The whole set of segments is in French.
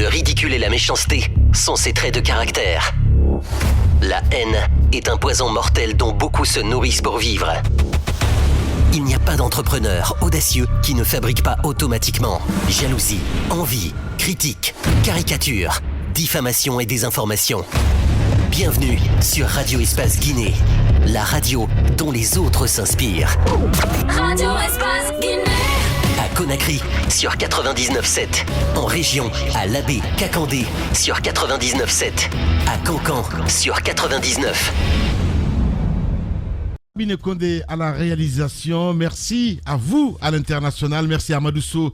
Le ridicule et la méchanceté sont ses traits de caractère. La haine est un poison mortel dont beaucoup se nourrissent pour vivre. Il n'y a pas d'entrepreneur audacieux qui ne fabrique pas automatiquement jalousie, envie, critique, caricature, diffamation et désinformation. Bienvenue sur Radio Espace Guinée, la radio dont les autres s'inspirent. Radio Espace Guinée. À Conakry, sur 99.7. En région, à Labé, Kakandé, sur 99.7. À Cancan, sur 99. Kabine Kondé à la réalisation, merci à vous à l'international, merci à Madousso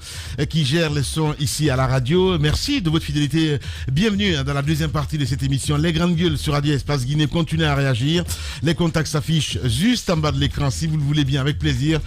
qui gère les sons ici à la radio, merci de votre fidélité, bienvenue dans la deuxième partie de cette émission, les grandes gueules sur Radio Espace Guinée, continuez à réagir, les contacts s'affichent juste en bas de l'écran si vous le voulez bien, avec plaisir.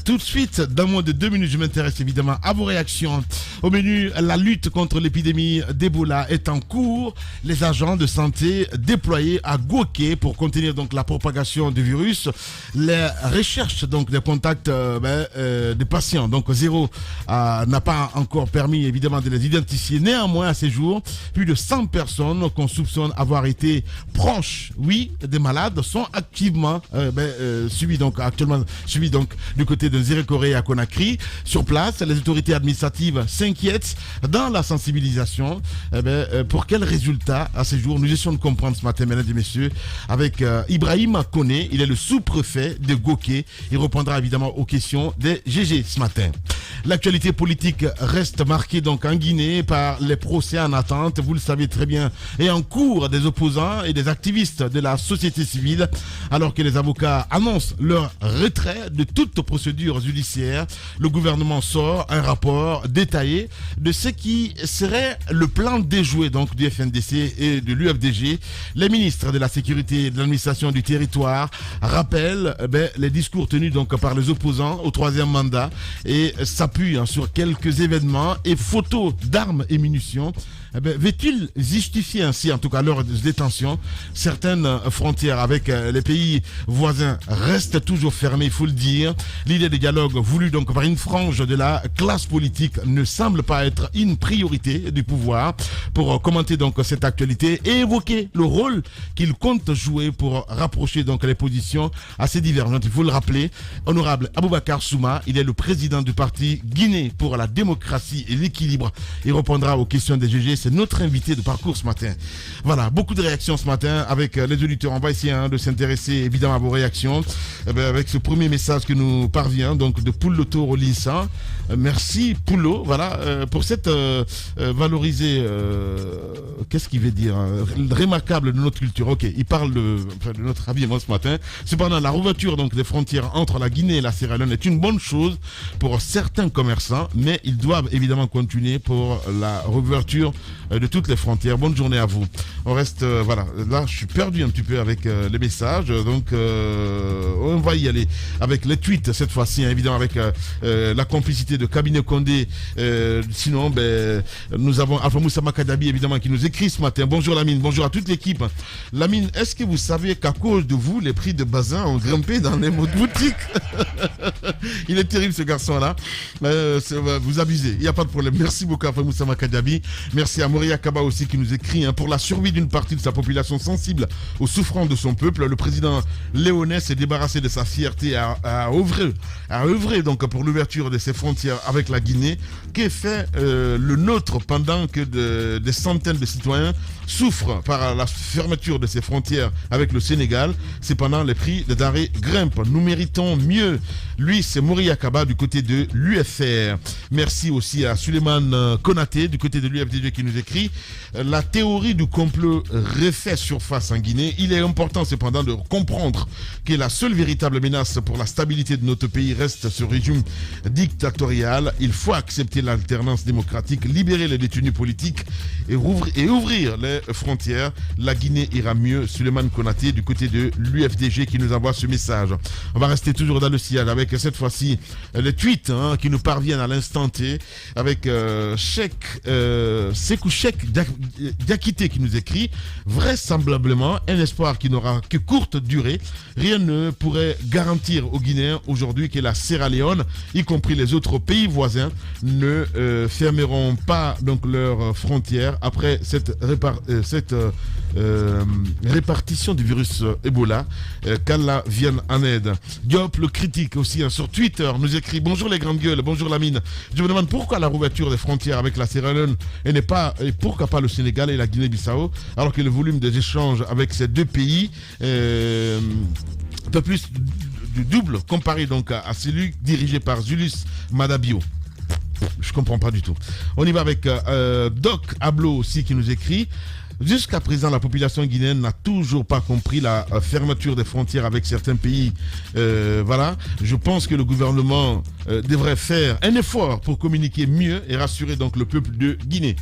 Tout de suite, dans moins de 2 minutes, je m'intéresse évidemment à vos réactions. Au menu, la lutte contre l'épidémie d'Ebola est en cours, les agents de santé déployés à Goké pour contenir donc la propagation du virus. Les recherches donc des contacts des patients, donc zéro, n'a pas encore permis évidemment de les identifier. Néanmoins, à ces jours, plus de 100 personnes qu'on soupçonne avoir été proches, des malades, sont activement suivis donc du côté de Zérekoré à Conakry. Sur place, les autorités administratives s'inquiètent dans la sensibilisation. Pour quels résultats à ces jours? Nous essayons de comprendre ce matin, mesdames et messieurs, avec Ibrahim Koné. Il est le sous-préfet de Goké. Il répondra évidemment aux questions des GG ce matin. L'actualité politique reste marquée donc en Guinée par les procès en attente, vous le savez très bien, et en cours des opposants et des activistes de la société civile, alors que les avocats annoncent leur retrait de toute procédure judiciaire. Le gouvernement sort un rapport détaillé de ce qui serait le plan déjoué donc du FNDC et de l'UFDG. Les ministres de la sécurité et de l'administration du territoire rappellent les discours tenus donc par les opposants au 3e mandat et s'appuient sur quelques événements et photos d'armes et munitions. Veut-il justifier ainsi, en tout cas, leur détention? Certaines frontières avec les pays voisins restent toujours fermées, il faut le dire. L'idée de dialogue voulue donc par une frange de la classe politique ne semble pas être une priorité du pouvoir. Pour commenter donc cette actualité et évoquer le rôle qu'il compte jouer pour rapprocher donc les positions assez divergentes. Il faut le rappeler, honorable Aboubacar Souma, il est le président du parti Guinée pour la démocratie et l'équilibre. Il répondra aux questions des GG. C'est notre invité de parcours ce matin. Voilà, beaucoup de réactions ce matin avec les auditeurs. On va essayer de s'intéresser évidemment à vos réactions avec ce premier message que nous parvient donc de Poulo Rolissa. Merci Poulo, voilà, pour cette valorisée, qu'est-ce qu'il veut dire, remarquable de notre culture. Ok, il parle de notre habillement ce matin. Cependant, la rouverture donc des frontières entre la Guinée et la Sierra Leone est une bonne chose pour certains commerçants, mais ils doivent évidemment continuer pour la rouverture de toutes les frontières. Bonne journée à vous. On reste, voilà, là je suis perdu un petit peu avec les messages, donc on va y aller avec les tweets cette fois-ci, évidemment avec la complicité de Kabine Kondé. Sinon, nous avons Alpha Moussa Makadabi évidemment qui nous écrit ce matin. Bonjour Lamine, bonjour à toute l'équipe. Lamine, est-ce que vous savez qu'à cause de vous, les prix de bazin ont grimpé dans les boutiques? Il est terrible ce garçon-là. Vous abusez, il n'y a pas de problème. Merci beaucoup Alpha Moussa Makadabi. Merci à Moria Kaba aussi qui nous écrit pour la survie d'une partie de sa population sensible aux souffrances de son peuple. Le président léonais s'est débarrassé de sa fierté à œuvrer donc pour l'ouverture de ses frontières avec la Guinée. Qu'est fait le nôtre pendant que des centaines de citoyens souffrent par la fermeture de ses frontières avec le Sénégal? Cependant, les prix de denrées grimpent. Nous méritons mieux. Lui, c'est Moria Kaba du côté de l'UFR. Merci aussi à Suleiman Konaté du côté de l'UFDG qui nous écrit: la théorie du complot refait surface en Guinée. Il est important cependant de comprendre que la seule véritable menace pour la stabilité de notre pays reste ce régime dictatorial. Il faut accepter l'alternance démocratique, libérer les détenus politiques et ouvrir les frontières. La Guinée ira mieux. Suleiman Konaté du côté de l'UFDG qui nous envoie envoie ce message. On va rester toujours dans le sillage avec cette fois-ci les tweets qui nous parviennent à l'instant T avec Sekou Chek Diakité qui nous écrit vraisemblablement un espoir qui n'aura que courte durée. Rien ne pourrait garantir aux Guinéens aujourd'hui que la Sierra Leone, y compris les autres pays voisins, ne fermeront pas donc leurs frontières après cette répartition du virus Ebola. Qu'Allah vienne en aide. Diop le critique aussi sur Twitter nous écrit bonjour les grandes gueules, bonjour Lamine. Je me demande pourquoi la rouverture des frontières avec la Sierra Leone et pourquoi pas le Sénégal et la Guinée-Bissau, alors que le volume des échanges avec ces deux pays un peu plus du double comparé donc à celui dirigé par Zulus Madabio. Je comprends pas du tout. On y va avec Doc Ablo aussi qui nous écrit. Jusqu'à présent, la population guinéenne n'a toujours pas compris la fermeture des frontières avec certains pays. Voilà, je pense que le gouvernement devrait faire un effort pour communiquer mieux et rassurer donc le peuple de Guinée.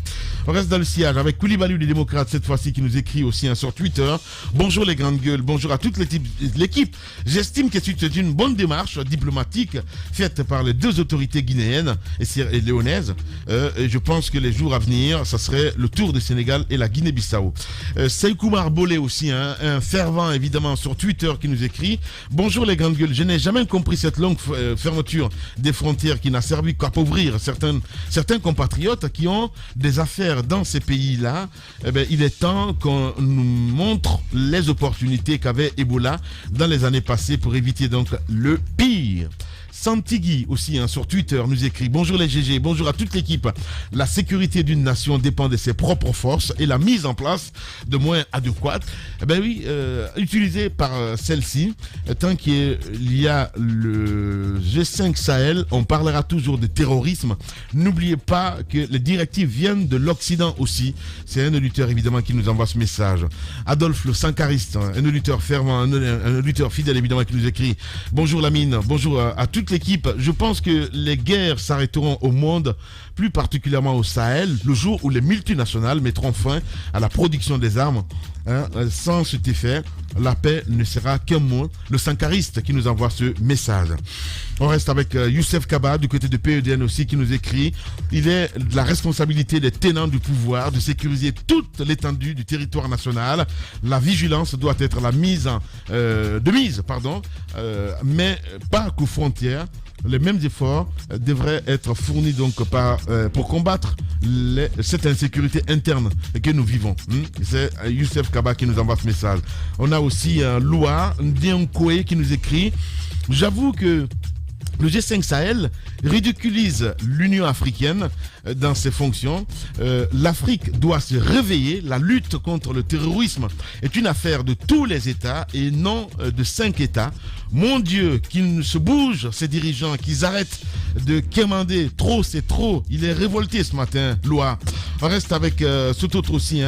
On reste dans le sillage avec Koulibaly, les démocrates, cette fois-ci qui nous écrit aussi sur Twitter. Bonjour les grandes gueules, bonjour à toute l'équipe. J'estime que c'est une bonne démarche diplomatique faite par les deux autorités guinéennes et léonaises. Et je pense que les jours à venir, ça serait le tour du Sénégal et la Guinée-Bissau. Seikoumar Bolé aussi, un fervent évidemment sur Twitter qui nous écrit. Bonjour les grandes gueules, je n'ai jamais compris cette longue fermeture des frontières qui n'a servi qu'à appauvrir certains compatriotes qui ont des affaires dans ces pays-là. Eh bien, il est temps qu'on nous montre les opportunités qu'avait Ebola dans les années passées pour éviter donc le pire. Santigui aussi sur Twitter nous écrit bonjour les GG, bonjour à toute l'équipe. La sécurité d'une nation dépend de ses propres forces et la mise en place de moyens adéquats, utilisés par celle-ci. Tant qu'il y a le G5 Sahel, on parlera toujours de terrorisme. N'oubliez pas que les directives viennent de l'Occident aussi. C'est un auditeur évidemment qui nous envoie ce message. Adolphe le Sankariste, un auditeur fervent, un auditeur fidèle évidemment qui nous écrit bonjour Lamine, bonjour à toute l'équipe. Je pense que les guerres s'arrêteront au monde, plus particulièrement au Sahel, le jour où les multinationales mettront fin à la production des armes. Sans cet effet, la paix ne sera qu'un mot. Le Sankariste qui nous envoie ce message. On reste avec Youssef Kaba du côté de PEDN aussi qui nous écrit. Il est de la responsabilité des tenants du pouvoir de sécuriser toute l'étendue du territoire national. La vigilance doit être mais pas qu'aux frontières. Les mêmes efforts devraient être fournis donc pour combattre cette insécurité interne que nous vivons. C'est Youssef Kaba qui nous envoie ce message. On a aussi Loa Ndiankoé qui nous écrit. J'avoue que le G5 Sahel ridiculise l'Union africaine dans ses fonctions. L'Afrique doit se réveiller. La lutte contre le terrorisme est une affaire de tous les États et non de 5 États. Mon Dieu, qu'ils se bougent, ces dirigeants, qu'ils arrêtent de quémander. Trop, c'est trop. Il est révolté ce matin, Loa. On reste avec cet autre aussi,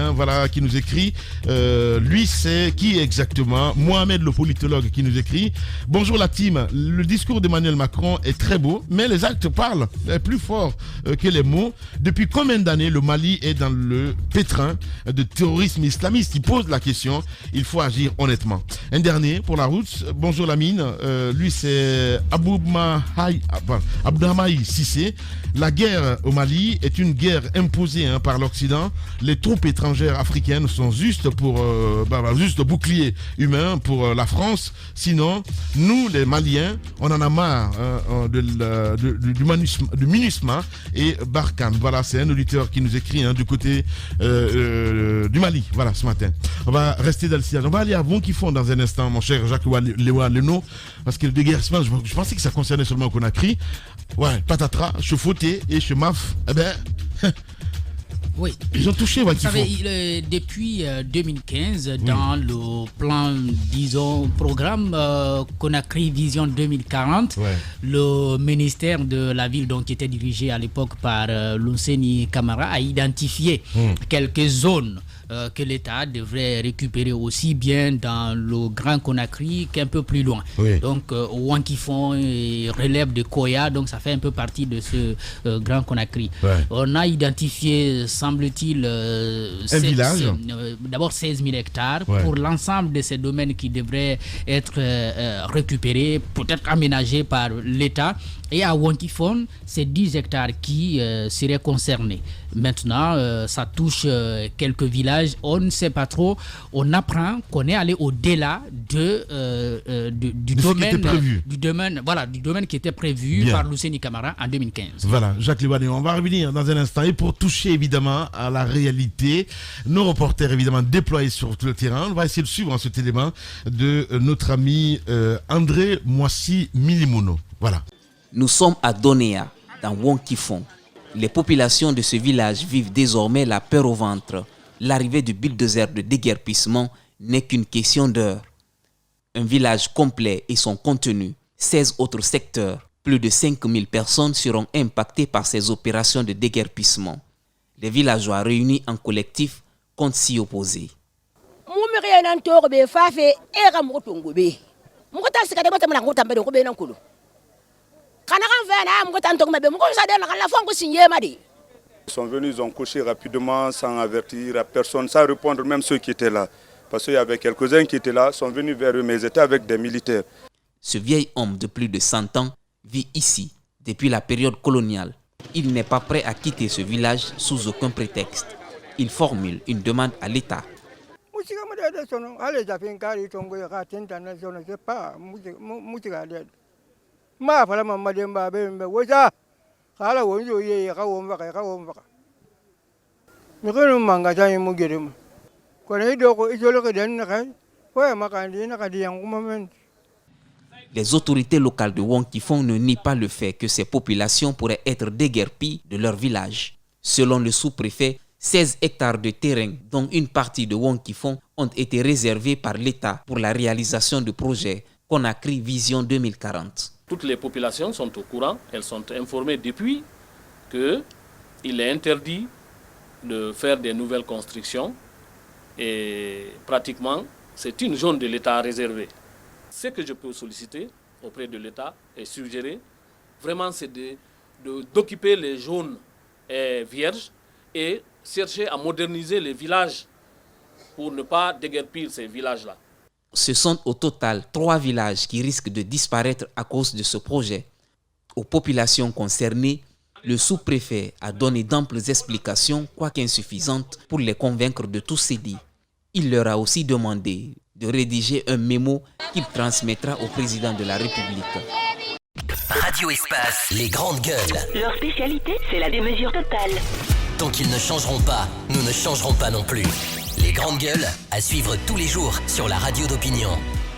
qui nous écrit. Lui, c'est qui exactement? Mohamed, le politologue, qui nous écrit. Bonjour la team. Le discours d'Emmanuel Macron est très beau, mais les actes parlent plus fort que les mots. Depuis combien d'années le Mali est dans le pétrin de terrorisme islamiste? Il pose la question. Il faut agir honnêtement. Un dernier pour la route. Bonjour Lamine. Lui, c'est Abdourahmane Sissé. La guerre au Mali est une guerre imposée par l'Occident. Les troupes étrangères africaines sont juste bouclier humain pour la France. Sinon, nous, les Maliens, on en a marre du MINUSMA et Barkhane. Voilà, c'est un auditeur qui nous écrit du côté du Mali. Voilà, ce matin. On va rester dans le sillage. On va aller à Vonkifon dans un instant, mon cher Jacques Léoa Leno, parce que le déguerpissement, je pensais que ça concernait seulement Conakry. Ouais, patatras, Chefoté et Chemaf, oui. Ils ont touché Vous savez, depuis 2015, dans le plan, programme Conakry Vision 2040, le ministère de la ville, donc, qui était dirigé à l'époque par Lunseni Camara, a identifié quelques zones que l'État devrait récupérer aussi bien dans le Grand Conakry qu'un peu plus loin. Donc, Wankifon relève de Koya, donc ça fait un peu partie de ce Grand Conakry. On a identifié semble-t-il, d'abord 16 000 hectares pour l'ensemble de ces domaines qui devraient être récupérés, peut-être aménagés par l'État. Et à Wonkifon, c'est 10 hectares qui seraient concernés. Maintenant, ça touche quelques villages. On ne sait pas trop. On apprend qu'on est allé au-delà du domaine qui était prévu par Luceni Camara en 2015. Voilà, Jacques Liwane, on va revenir dans un instant. Et pour toucher évidemment à la réalité, nos reporters évidemment déployés sur tout le terrain, on va essayer de suivre cet élément de notre ami André Moissi Milimono. Voilà. Nous sommes à Donéa, dans Wonkifon. Les populations de ce village vivent désormais la peur au ventre. L'arrivée du bulldozer de déguerpissement n'est qu'une question d'heure. Un village complet et son contenu, 16 autres secteurs, plus de 5000 personnes seront impactées par ces opérations de déguerpissement. Les villageois réunis en collectif comptent s'y opposer. Ils sont venus, ils ont couché rapidement, sans avertir à personne, sans répondre même ceux qui étaient là. Parce qu'il y avait quelques-uns qui étaient là, sont venus vers eux, mais ils étaient avec des militaires. Ce vieil homme de plus de 100 ans vit ici depuis la période coloniale. Il n'est pas prêt à quitter ce village sous aucun prétexte. Il formule une demande à l'État. Les autorités locales de Wonkifon ne nient pas le fait que ces populations pourraient être déguerpies de leur village. Selon le sous-préfet, 16 hectares de terrain, dont une partie de Wonkifon, ont été réservés par l'État pour la réalisation du projet Conakry Vision 2040. Toutes les populations sont au courant, elles sont informées depuis qu'il est interdit de faire des nouvelles constructions et pratiquement c'est une zone de l'État réservée. Ce que je peux solliciter auprès de l'État et suggérer, vraiment c'est d'occuper les zones vierges et chercher à moderniser les villages pour ne pas déguerpir ces villages-là. Ce sont au total 3 villages qui risquent de disparaître à cause de ce projet. Aux populations concernées, le sous-préfet a donné d'amples explications, quoique insuffisantes, pour les convaincre de tout ce dit. Il leur a aussi demandé de rédiger un mémo qu'il transmettra au président de la République. Radio Espace, les grandes gueules. Leur spécialité, c'est la démesure totale. Tant qu'ils ne changeront pas, nous ne changerons pas non plus. Les grandes gueules, à suivre tous les jours sur la radio d'opinion.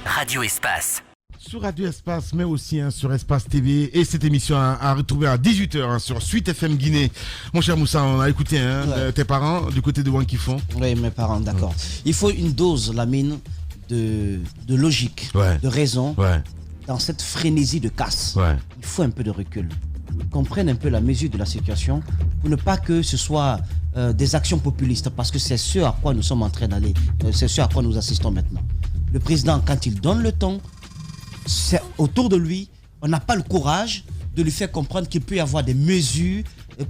Radio Espace. Sur Radio Espace, mais aussi sur Espace TV. Et cette émission à retrouver à 18h sur Suite FM Guinée. Mon cher Moussa, on a écouté tes parents du côté de Wonkifon. Oui, mes parents, d'accord. Il faut une dose, Lamine, de logique, de raison dans cette frénésie de casse. Il faut un peu de recul. Qu'on prenne un peu la mesure de la situation pour ne pas que ce soit des actions populistes, parce que c'est ce à quoi nous sommes en train d'aller, c'est ce à quoi nous assistons maintenant. Le président, quand il donne le ton, c'est autour de lui, on n'a pas le courage de lui faire comprendre qu'il peut y avoir des mesures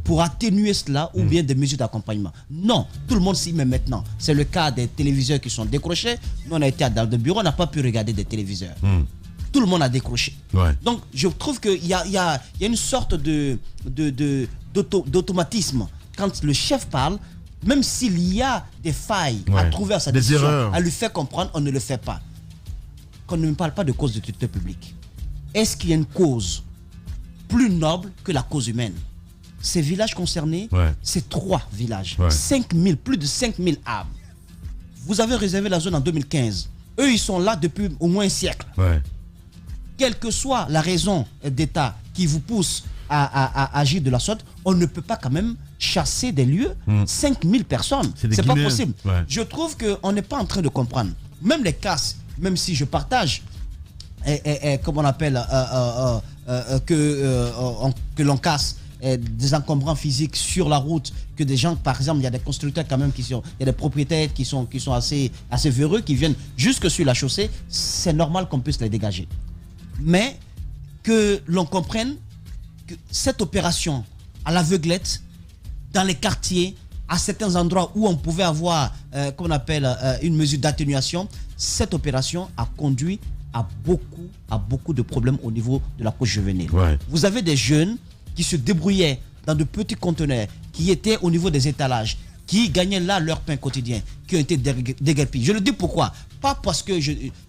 pour atténuer cela ou bien des mesures d'accompagnement. Non, tout le monde s'y met maintenant. C'est le cas des téléviseurs qui sont décrochés. Nous, on a été dans le bureau, on n'a pas pu regarder des téléviseurs. Tout le monde a décroché. Donc, je trouve qu'il y a une sorte d'automatisme. Quand le chef parle, même s'il y a des failles à trouver à sa décision, à lui faire comprendre, on ne le fait pas. Qu'on ne parle pas de cause d'utilité publique. Est-ce qu'il y a une cause plus noble que la cause humaine? Ces villages concernés, c'est 3 villages. 5000, plus de 5000 arbres. Vous avez réservé la zone en 2015. Eux, ils sont là depuis au moins un siècle. Quelle que soit la raison d'État qui vous pousse à agir de la sorte, on ne peut pas quand même chasser des lieux 5000 personnes. C'est pas possible. Je trouve qu'on n'est pas en train de comprendre. Même les casses, même si je partage, comme on appelle, que l'on casse des encombrants physiques sur la route, que des gens, par exemple, il y a des constructeurs quand même il y a des propriétaires qui sont assez véreux, qui viennent jusque sur la chaussée, c'est normal qu'on puisse les dégager. Mais que l'on comprenne que cette opération à l'aveuglette, dans les quartiers, à certains endroits où on pouvait avoir, qu'on appelle une mesure d'atténuation, cette opération a conduit à beaucoup de problèmes au niveau de la côte juvénile. Ouais. Vous avez des jeunes qui se débrouillaient dans de petits conteneurs, qui étaient au niveau des étalages, qui gagnaient là leur pain quotidien, qui ont été déguerpis. Je le dis pourquoi? Pas parce que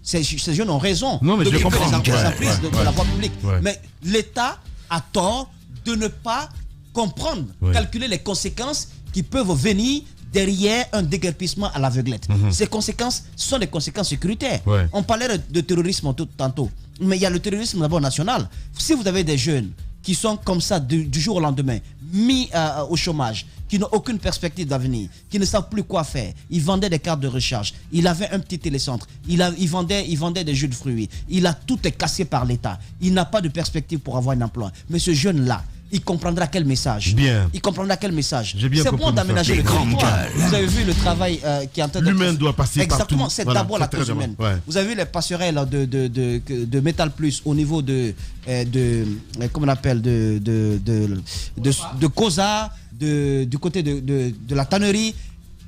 ces jeunes ont raison de les emprises de la voie publique. Ouais. Mais l'État a tort de ne pas comprendre, calculer les conséquences qui peuvent venir derrière un déguerpissement à l'aveuglette. Ces conséquences sont des conséquences sécuritaires. On parlait de terrorisme tantôt, mais il y a le terrorisme d'abord national. Si vous avez des jeunes qui sont comme ça du jour au lendemain, mis au chômage, qui n'ont aucune perspective d'avenir, qui ne savent plus quoi faire. Ils vendaient des cartes de recharge. Il avait un petit télécentre. Il vendait des jus de fruits. Tout est cassé par l'État. Il n'a pas de perspective pour avoir un emploi. Mais ce jeune-là, il comprendra quel message. Il comprendra quel message. C'est bon d'aménager le territoire. Vous avez vu le travail qui est en train de... L'humain doit passer exactement, partout. C'est d'abord la cause humaine. Vous avez vu les passerelles de Métal Plus au niveau comment on appelle, de Cosa, du côté de la tannerie,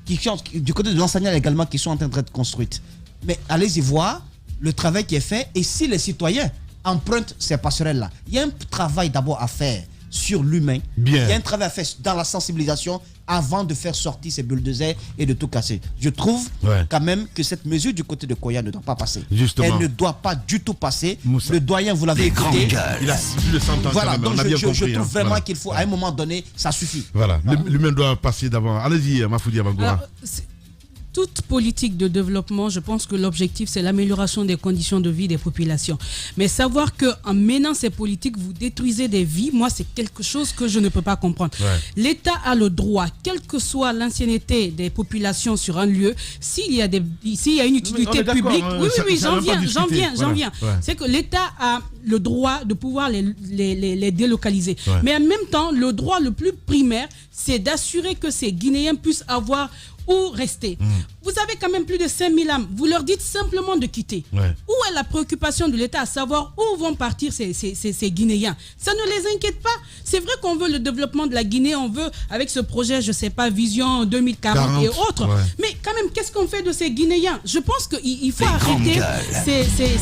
du côté de l'enseignant également, qui sont en train d'être construites. Mais allez-y voir le travail qui est fait, et si les citoyens empruntent ces passerelles-là, il y a un travail d'abord à faire sur l'humain. Il y a un travail à faire dans la sensibilisation avant de faire sortir ces bulldozers et de tout casser. Je trouve quand même que cette mesure du côté de Koya ne doit pas passer. Justement. Elle ne doit pas du tout passer. Moussa. Le doyen, vous l'avez écouté. Il a plus de 100 ans. Voilà, quand même. donc je trouve vraiment voilà. qu'il faut, à un moment donné, ça suffit. Voilà, l'humain doit passer d'avant. Allez-y, Mafoudi Amangoura. Toute politique de développement, je pense que l'objectif, c'est l'amélioration des conditions de vie des populations. Mais savoir qu'en menant ces politiques, vous détruisez des vies, moi, c'est quelque chose que je ne peux pas comprendre. L'État a le droit, quelle que soit l'ancienneté des populations sur un lieu, s'il y a une utilité publique... Oui, j'en viens. C'est que l'État a le droit de pouvoir les délocaliser. Mais en même temps, le droit le plus primaire, c'est d'assurer que ces Guinéens puissent avoir où rester. Vous avez quand même plus de 5000 âmes. Vous leur dites simplement de quitter. Où est la préoccupation de l'État à savoir où vont partir ces Guinéens? Ça ne les inquiète pas. C'est vrai qu'on veut le développement de la Guinée, on veut, avec ce projet, je ne sais pas, Vision 2040 et autres. Mais quand même, qu'est-ce qu'on fait de ces Guinéens? Je pense qu'il faut arrêter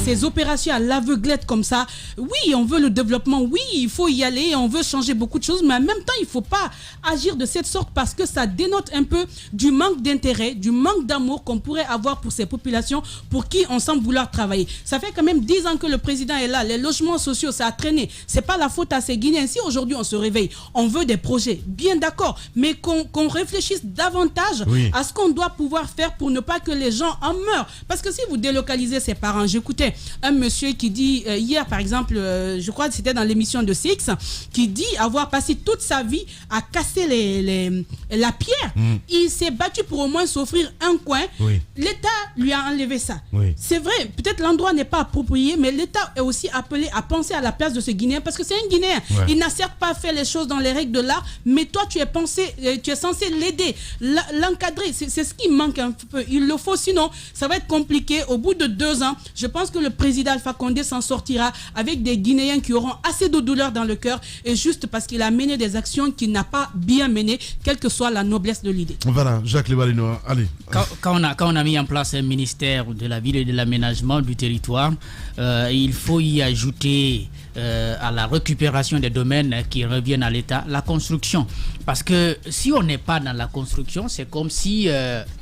ces opérations à l'aveuglette comme ça. Oui, on veut le développement. Oui, il faut y aller. On veut changer beaucoup de choses. Mais en même temps, il ne faut pas agir de cette sorte parce que ça dénote un peu du manque d'intérêt, du manque d'amour qu'on pourrait avoir pour ces populations pour qui on semble vouloir travailler. Ça fait quand même 10 ans que le président est là. Les logements sociaux, ça a traîné. C'est pas la faute à ces Guinéens. Si aujourd'hui on se réveille, on veut des projets, bien d'accord, mais qu'on réfléchisse davantage à ce qu'on doit pouvoir faire pour ne pas que les gens en meurent. Parce que si vous délocalisez ses parents, j'écoutais un monsieur qui dit, hier par exemple, je crois que c'était dans l'émission de Six, qui dit avoir passé toute sa vie à casser la pierre. Il s'est battu pour au moins s'offrir un coin. L'État lui a enlevé ça. C'est vrai, peut-être l'endroit n'est pas approprié, mais l'État est aussi appelé à penser à la place de ce Guinéen, parce que c'est un Guinéen. Il n'a certes pas fait les choses dans les règles de l'art, mais toi tu es censé l'aider, l'encadrer. C'est ce qui manque un peu. Il le faut, sinon ça va être compliqué. Au bout de 2 ans, je pense que le président Alpha Condé s'en sortira avec des Guinéens qui auront assez de douleur dans le cœur, et juste parce qu'il a mené des actions qu'il n'a pas bien menées, quelle que soit la noblesse de l'idée. Voilà, Jacques Lebalinois, allez. Quand on a mis en place un ministère de la ville et de l'aménagement du territoire, il faut y ajouter à la récupération des domaines qui reviennent à l'État, la construction. Parce que si on n'est pas dans la construction, c'est comme si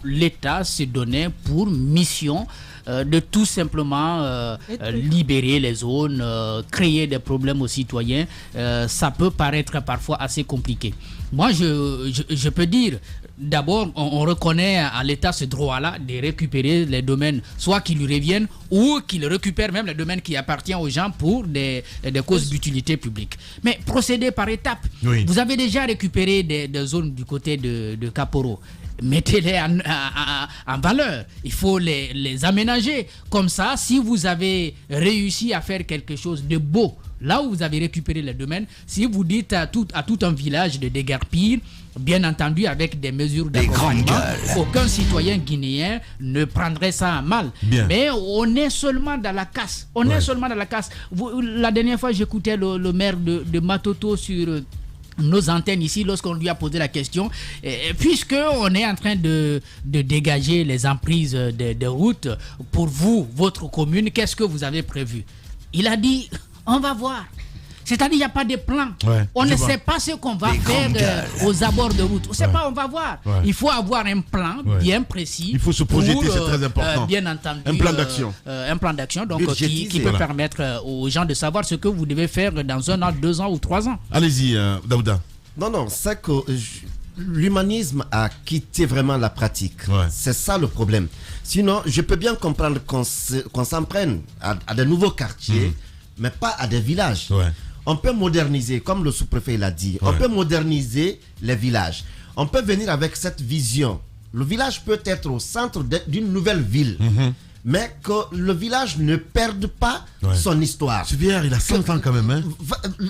l'État se donnait pour mission de tout simplement libérer les zones, créer des problèmes aux citoyens. Ça peut paraître parfois assez compliqué. Moi, je peux dire, d'abord, on reconnaît à l'État ce droit-là de récupérer les domaines, soit qui lui reviennent, ou qu'il récupère même les domaines qui appartiennent aux gens pour des causes d'utilité publique. Mais procéder par étapes. Vous avez déjà récupéré des zones du côté de Kaporo. Mettez-les en valeur. Il faut les aménager. Comme ça, si vous avez réussi à faire quelque chose de beau, là où vous avez récupéré les domaines, si vous dites à tout un village de déguerpir, bien entendu avec des mesures d'accompagnement, aucun citoyen guinéen ne prendrait ça à mal. Mais on est seulement dans la casse. La dernière fois, j'écoutais le maire de Matoto sur nos antennes ici lorsqu'on lui a posé la question, puisqu'on est en train de dégager les emprises de routes, pour vous, votre commune, qu'est-ce que vous avez prévu? Il a dit, on va voir. C'est-à-dire qu'il n'y a pas de plan. Ouais, on ne sait pas ce qu'on va faire aux abords de route. On ne sait pas, on va voir. Ouais. Il faut avoir un plan bien précis. Il faut se projeter, c'est très important. Bien entendu. Un plan d'action. Un plan d'action donc, qui peut permettre aux gens de savoir ce que vous devez faire dans 1 an, 2 ans ou 3 ans. Allez-y, Daouda. Non, c'est que l'humanisme a quitté vraiment la pratique. Ouais. C'est ça le problème. Sinon, je peux bien comprendre qu'on s'en prenne à de nouveaux quartiers, mais pas à des villages. Ouais. On peut moderniser, comme le sous-préfet l'a dit, on peut moderniser les villages. On peut venir avec cette vision. Le village peut être au centre d'une nouvelle ville, mais que le village ne perde pas son histoire. Ce vieillard, il a 100 ans quand même. Hein?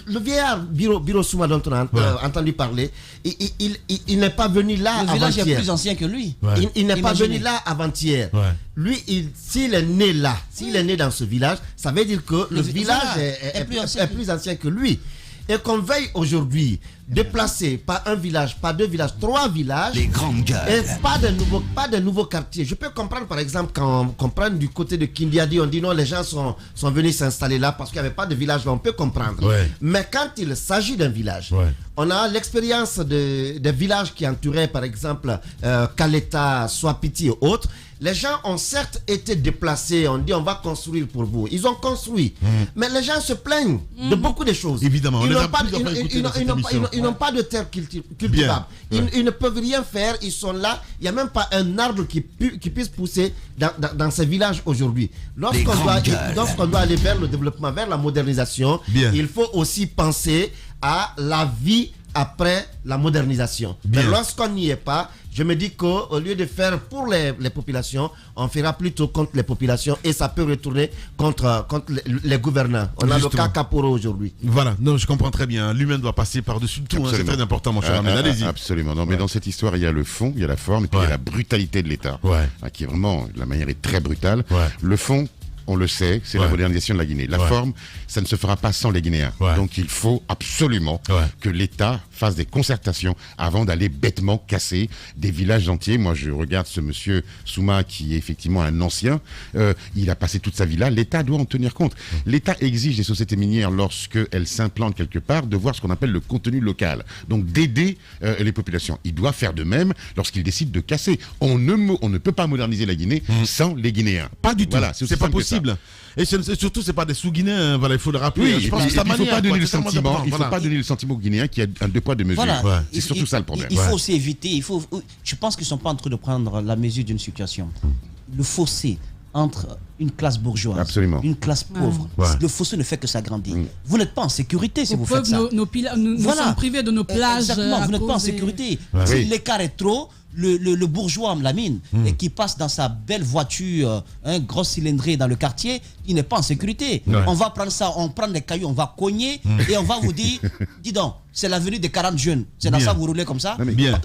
Le vieillard Biro Souma dont on a entendu parler, il n'est pas venu là avant-hier. Le village est plus ancien que lui. Il n'est pas venu là avant-hier. Lui, s'il est né là, s'il est né dans ce village, ça veut dire que le village est plus ancien que lui. Et qu'on veuille aujourd'hui déplacer pas un village, pas 2 villages, 3 villages, les grandes gueules. Et pas de nouveaux quartiers. Je peux comprendre par exemple quand on prend du côté de Kindiadi, on dit non, les gens sont venus s'installer là parce qu'il n'y avait pas de village là, on peut comprendre. Mais quand il s'agit d'un village, on a l'expérience des villages qui entouraient par exemple Kaleta, Swapiti et autres. Les gens ont certes été déplacés, on dit on va construire pour vous. Ils ont construit. Mais les gens se plaignent de beaucoup de choses. Évidemment, ils n'ont pas de terre cultivable. Ils ne peuvent rien faire, ils sont là. Il n'y a même pas un arbre qui puisse pousser dans ces villages aujourd'hui. Lorsqu'on doit aller vers le développement, vers la modernisation, il faut aussi penser à la vie après la modernisation. Mais lorsqu'on n'y est pas, je me dis qu'au lieu de faire pour les populations, on fera plutôt contre les populations et ça peut retourner contre les gouvernants. On a le cas Kaporo aujourd'hui. Voilà, non, je comprends très bien. L'humain doit passer par-dessus tout, c'est très important, mon cher Ahmed. Allez-y. Absolument. Non, mais dans cette histoire, il y a le fond, il y a la forme, et puis il y a la brutalité de l'État, qui est vraiment, la manière est très brutale. Le fond, on le sait, c'est la modernisation de la Guinée. La forme, ça ne se fera pas sans les Guinéens. Donc il faut absolument que l'État fasse des concertations avant d'aller bêtement casser des villages entiers. Moi, je regarde ce monsieur Souma qui est effectivement un ancien. Il a passé toute sa vie là. L'État doit en tenir compte. L'État exige des sociétés minières, lorsqu'elles s'implantent quelque part, de voir ce qu'on appelle le contenu local. Donc d'aider les populations. Il doit faire de même lorsqu'il décide de casser. On ne peut pas moderniser la Guinée sans les Guinéens. Pas du tout. Voilà, c'est pas possible. Et surtout, c'est pas des sous-Guinéens, il faut le rappeler. Je pense que il ne faut pas donner le sentiment. Il ne faut pas donner le sentiment aux Guinéens qu'il y a un 2 poids 2 mesures. C'est surtout ça le problème. Il faut aussi éviter. Je pense qu'ils ne sont pas en train de prendre la mesure d'une situation. Le fossé entre une classe bourgeoise, une classe pauvre, le fossé ne fait que s'agrandir. Vous n'êtes pas en sécurité si vous faites ça. Nous sommes privés de nos plages. Exactement, vous n'êtes pas en sécurité. Si l'écart est trop, le bourgeois Lamine et qui passe dans sa belle voiture, grosse cylindrée dans le quartier, il n'est pas en sécurité. On va prendre ça, on prend des cailloux, on va cogner et on va vous dire, dis donc, c'est l'avenue des 40 jeunes. C'est dans ça que vous roulez comme ça.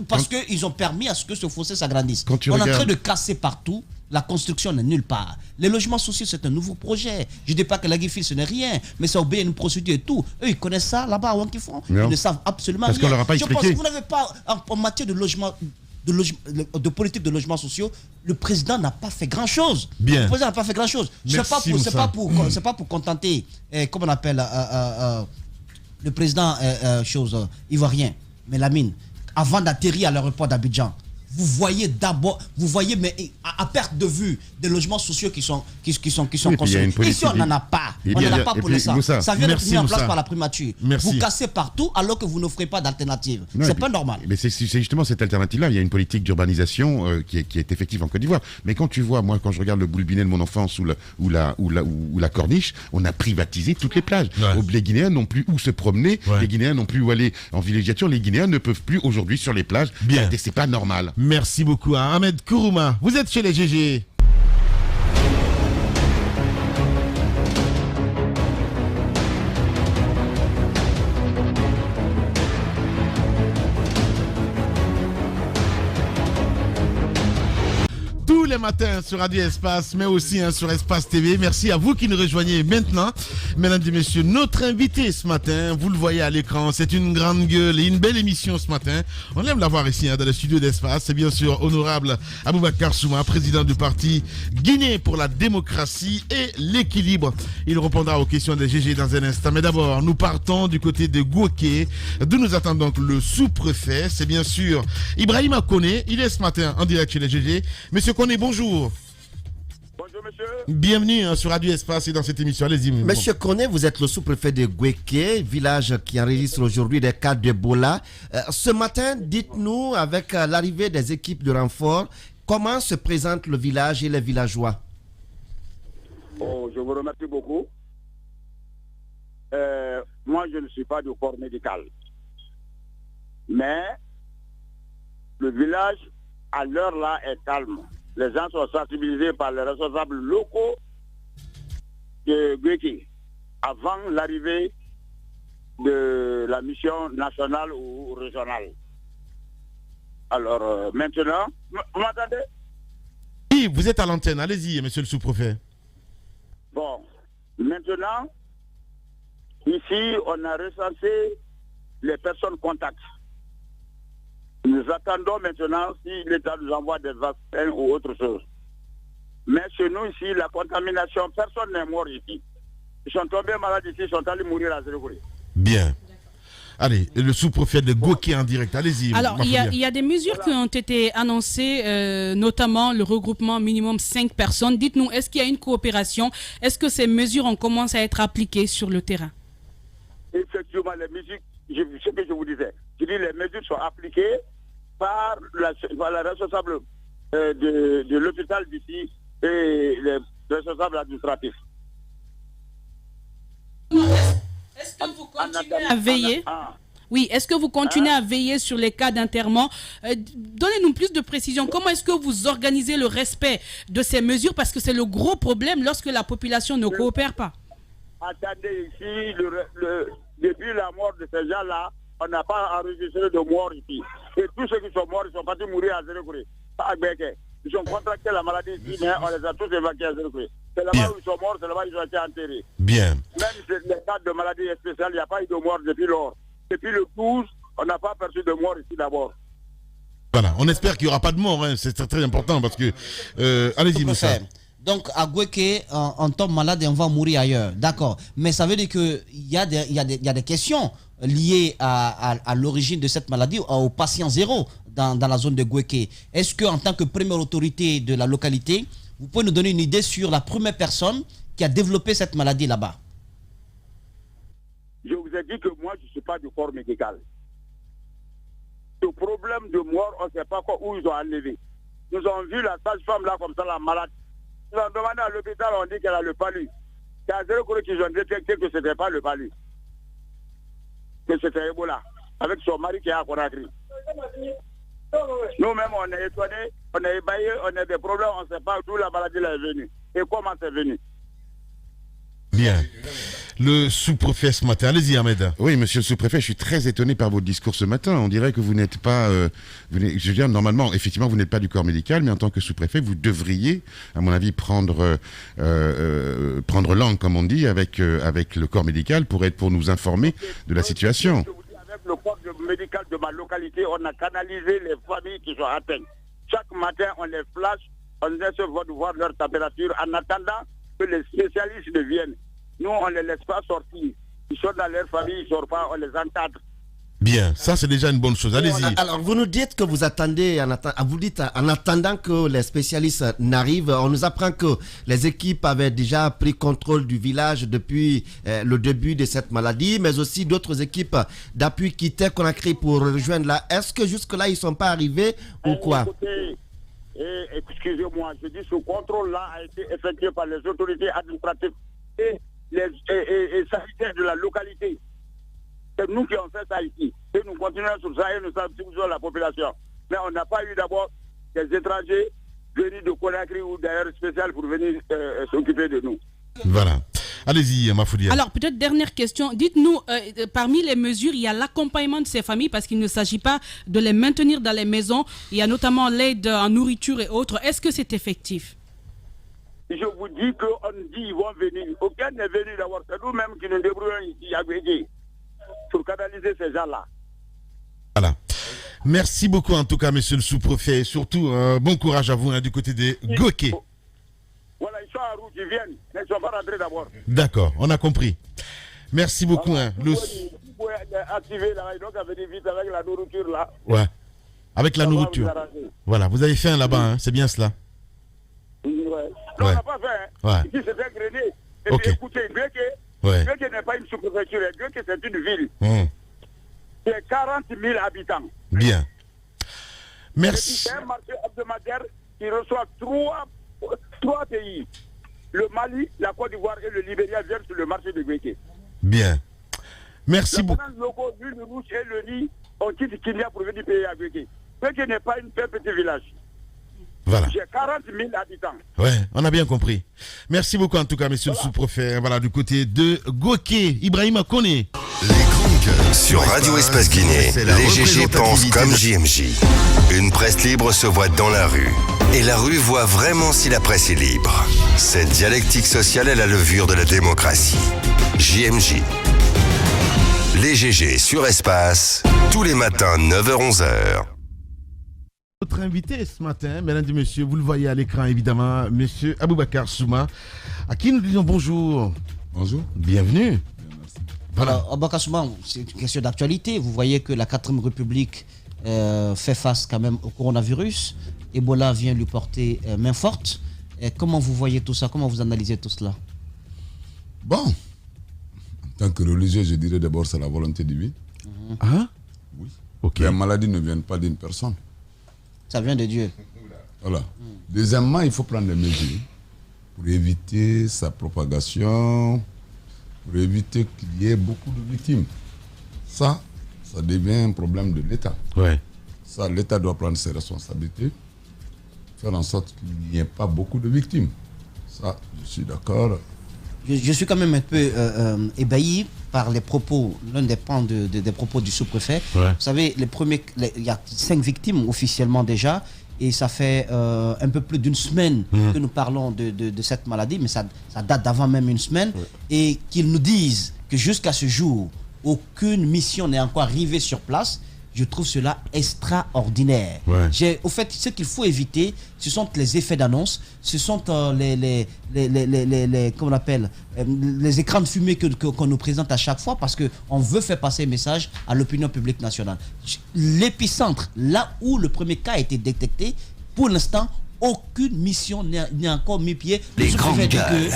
Parce qu'ils ont permis à ce que ce fossé s'agrandisse. On est en train de casser partout. La construction n'est nulle part. Les logements sociaux, c'est un nouveau projet. Je ne dis pas que la Guifil, ce n'est rien, mais ça obéit à une procédure et tout. Eux, ils connaissent ça là-bas, où ils font. Ils ne savent absolument rien. Parce qu'on leur a pas expliqué. Je pense que vous n'avez pas, en matière de logement, de politique de logements sociaux, le président n'a pas fait grand-chose. Le président n'a pas fait grand-chose. C'est pas pour contenter, comment on appelle, le président ivoirien, mais Lamine, avant d'atterrir à l'aéroport d'Abidjan, vous voyez mais à perte de vue des logements sociaux qui sont construits. Ici, on n'en a pas. On n'en a pas pour ça. Ça vient d'être mis en place par la primature. Vous cassez partout alors que vous n'offrez pas d'alternative. C'est pas normal. Mais c'est justement cette alternative-là. Il y a une politique d'urbanisation qui est effective en Côte d'Ivoire. Mais quand tu vois, moi, quand je regarde le Boulbinet de mon enfance ou la Corniche, on a privatisé toutes les plages. Les Guinéens n'ont plus où se promener. Les Guinéens n'ont plus où aller en villégiature. Les Guinéens ne peuvent plus aujourd'hui sur les plages. C'est pas normal. Merci beaucoup à Ahmed Kourouma. Vous êtes chez les GG. les matins sur Radio Espace, mais aussi sur Espace TV. Merci à vous qui nous rejoignez maintenant. Mesdames et messieurs, notre invité ce matin, vous le voyez à l'écran, c'est une grande gueule et une belle émission ce matin. On aime l'avoir ici dans le studio d'Espace. C'est bien sûr honorable Aboubacar Souma, président du parti Guinée pour la démocratie et l'équilibre. Il répondra aux questions des GG dans un instant. Mais d'abord, nous partons du côté de Gouaké, d'où nous attend donc le sous-préfet. C'est bien sûr Ibrahima Koné. Il est ce matin en direct chez les GG. Monsieur Koné, bonjour. Bonjour monsieur. Bienvenue sur Radio Espace et dans cette émission. Allez-y. Monsieur Koné, vous êtes le sous-préfet de Gouaké, village qui enregistre aujourd'hui des cas d'Ebola. Ce matin, dites-nous, avec l'arrivée des équipes de renfort, comment se présente le village et les villageois? Je vous remercie beaucoup. Moi, je ne suis pas du corps médical. Mais le village, à l'heure là, est calme. Les gens sont sensibilisés par les responsables locaux de Gouaké avant l'arrivée de la mission nationale ou régionale. Alors, maintenant, vous m'entendez? Oui, vous êtes à l'antenne. Allez-y, monsieur le sous-préfet. Bon, maintenant, ici, on a recensé les personnes contacts. Nous attendons maintenant si l'État nous envoie des vaccins ou autre chose. Mais chez nous ici, la contamination, personne n'est mort ici. Ils sont tombés malades ici, ils sont allés mourir à Zérogouré. Bien. Allez, le sous-préfet de Gouaké en direct. Allez-y. Alors, il y a des mesures qui ont été annoncées, notamment le regroupement minimum 5 personnes. Dites-nous, est-ce qu'il y a une coopération? Est-ce que ces mesures ont commencé à être appliquées sur le terrain? Effectivement, les mesures, ce que je vous disais, je dis les mesures sont appliquées par la responsable de l'hôpital d'ici et les responsables administratifs. Est-ce que vous continuez à veiller? Oui, est-ce que vous continuez à veiller sur les cas d'enterrement? Donnez-nous plus de précision. Comment est-ce que vous organisez le respect de ces mesures? Parce que c'est le gros problème lorsque la population ne coopère pas. Attendez, ici, depuis la mort de ces gens-là, on n'a pas enregistré de mort ici. Et tous ceux qui sont morts, ils sont partis mourir à Zérogouré, pas à Gouaké. Ils ont contracté la maladie ici, mais on les a tous évacués à Zérogouré. C'est là-bas où ils sont morts, c'est là-bas où ils ont été enterrés. Bien. Même les cas de maladie spéciale, il n'y a pas eu de mort depuis lors. Depuis le 12, on n'a pas perçu de mort ici d'abord. Voilà, on espère qu'il n'y aura pas de mort, hein. C'est très, très important parce que... allez-y, Moussa. Donc à Gouaké, on tombe malade et on va mourir ailleurs. D'accord. Mais ça veut dire qu'il y a des questions liées à l'origine de cette maladie, au patient zéro dans la zone de Gouaké. Est-ce qu'en tant que première autorité de la localité, vous pouvez nous donner une idée sur la première personne qui a développé cette maladie là-bas? Je vous ai dit que moi, je ne suis pas du corps médical. Le problème de mort, on ne sait pas où ils ont enlevé. Nous avons vu la sage-femme là comme ça, la malade. Nous avons demandé à l'hôpital, on dit qu'elle a le palu. C'est à Zérogouré qu'ils ont détecté que ce n'était pas le palu. Que c'était Ebola. Avec son mari qui est à Conakry. Nous-mêmes, on est étonnés, on est ébahis, on a des problèmes, on ne sait pas d'où la maladie est venue. Et comment c'est venu. Bien. Le sous-préfet ce matin. Allez-y, Ahmed. Oui, monsieur le sous-préfet, je suis très étonné par votre discours ce matin. On dirait que vous n'êtes pas... je veux dire, normalement, effectivement, vous n'êtes pas du corps médical, mais en tant que sous-préfet, vous devriez, à mon avis, prendre langue, comme on dit, avec le corps médical pour nous informer de la situation. Avec le corps médical de ma localité, on a canalisé les familles qui sont atteintes. Chaque matin, on les flash, on laisse voir leur température en attendant que les spécialistes viennent. Nous, on ne les laisse pas sortir. Ils sont dans leur famille, ils ne sortent pas, on les encadre. Bien, ça c'est déjà une bonne chose. Allez-y. Alors, vous nous dites que vous attendez, vous dites en attendant que les spécialistes n'arrivent, on nous apprend que les équipes avaient déjà pris contrôle du village depuis le début de cette maladie, mais aussi d'autres équipes d'appui quittaient Conakry pour rejoindre là. Est-ce que jusque-là, ils ne sont pas arrivés ou quoi? Écoutez, excusez-moi, je dis ce contrôle-là a été effectué par les autorités administratives et sanitaires de la localité. C'est nous qui avons fait ça ici. Et nous continuons sur ça et nous sensibilisons la population. Mais on n'a pas eu d'abord des étrangers venus de Conakry ou d'ailleurs spécial pour venir s'occuper de nous. Voilà. Allez-y, Mafoudia. Alors, peut-être dernière question. Dites-nous, parmi les mesures, il y a l'accompagnement de ces familles parce qu'il ne s'agit pas de les maintenir dans les maisons. Il y a notamment l'aide en nourriture et autres. Est-ce que c'est effectif? Je vous dis qu'on dit qu'ils vont venir. Aucun n'est venu d'avoir. C'est nous-mêmes qui nous débrouillons ici à Guégué pour canaliser ces gens-là. Voilà. Merci beaucoup en tout cas, monsieur le sous-préfet. Surtout, bon courage à vous du côté des Goké. Voilà, ils sont en route, ils viennent, mais ils ne sont pas rentrés d'abord. D'accord, on a compris. Merci beaucoup. Vous pouvez activer là, donc à venir vite avec la nourriture là. Ouais, avec la nourriture. Voilà, vous avez faim là-bas, c'est bien cela. Ouais. Non, on n'a pas faim. Ouais. Ici, c'est un grenier. Et puis écoutez, Guégué n'est pas une sous-préfecture, Guégué c'est une ville. C'est 40 000 habitants. Bien. Merci. C'est un marché hebdomadaire qui reçoit trois pays. Le Mali, la Côte d'Ivoire et le Libéria viennent sur le marché de Guégué. Bien. Merci beaucoup. Les locaux, l'huile rouge et le riz, on quitte Kenya pour venir payer à Guégué. Guégué n'est pas un petit village. Voilà. J'ai 40 000 habitants. Ouais, on a bien compris. Merci beaucoup en tout cas, monsieur le sous-préfet. Voilà, du côté de Goké, Ibrahima Kone. Les grandes gueules sur Radio Espace Guinée. Les GG pensent comme JMJ. Une presse libre se voit dans la rue. Et la rue voit vraiment si la presse est libre. Cette dialectique sociale est la levure de la démocratie. JMJ. Les GG sur Espace, tous les matins 9h-11h. Notre invité ce matin, mesdames et messieurs, vous le voyez à l'écran évidemment, monsieur Aboubakar Souma, à qui nous disons bonjour. Bonjour. Bienvenue. Voilà. Alors, Aboubakar Souma, c'est une question d'actualité. Vous voyez que la 4e République fait face quand même au coronavirus. Ebola vient lui porter main forte. Comment vous voyez tout ça? Comment vous analysez tout cela? Bon, en tant que religieux, je dirais d'abord c'est la volonté divine. Hein? Oui. Okay. Les maladies ne viennent pas d'une personne. Ça vient de Dieu. Voilà. Deuxièmement, il faut prendre des mesures pour éviter sa propagation, pour éviter qu'il y ait beaucoup de victimes. Ça devient un problème de l'État. Ouais. Ça, l'État doit prendre ses responsabilités, faire en sorte qu'il n'y ait pas beaucoup de victimes. Ça, je suis d'accord. Je suis quand même un peu ébahi par les propos, l'un des points des propos du sous-préfet. Ouais. Vous savez, il y a 5 victimes officiellement déjà, et ça fait un peu plus d'une semaine que nous parlons de cette maladie, mais ça date d'avant même une semaine, et qu'ils nous disent que jusqu'à ce jour, aucune mission n'est encore arrivée sur place. Je trouve cela extraordinaire. Ouais. Au fait, ce qu'il faut éviter, ce sont les effets d'annonce, ce sont comment on appelle, les écrans de fumée qu'on nous présente à chaque fois, parce qu'on veut faire passer un message à l'opinion publique nationale. L'épicentre, là où le premier cas a été détecté, pour l'instant, aucune mission n'a encore mis pied. Les grandes gueules.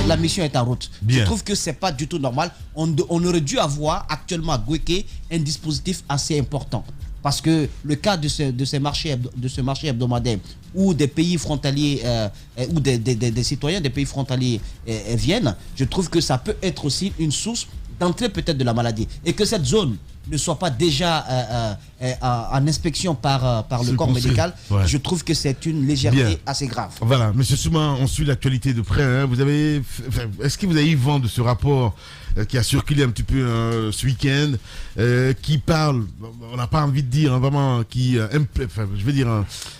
La mission est en route. Bien. Je trouve que c'est pas du tout normal. On aurait dû avoir actuellement à Guéké un dispositif assez important. Parce que le cas de ce marché hebdomadaire où des pays frontaliers ou des citoyens des pays frontaliers viennent, je trouve que ça peut être aussi une source d'entrée peut-être de la maladie. Et que cette zone ne soit pas déjà en inspection par le corps médical, je trouve que c'est une légèreté assez grave. Voilà, monsieur Souma, on suit l'actualité de près. Hein. Est-ce que vous avez eu vent de ce rapport qui a circulé un petit peu ce week-end, qui parle, on n'a pas envie de dire, hein, vraiment, qui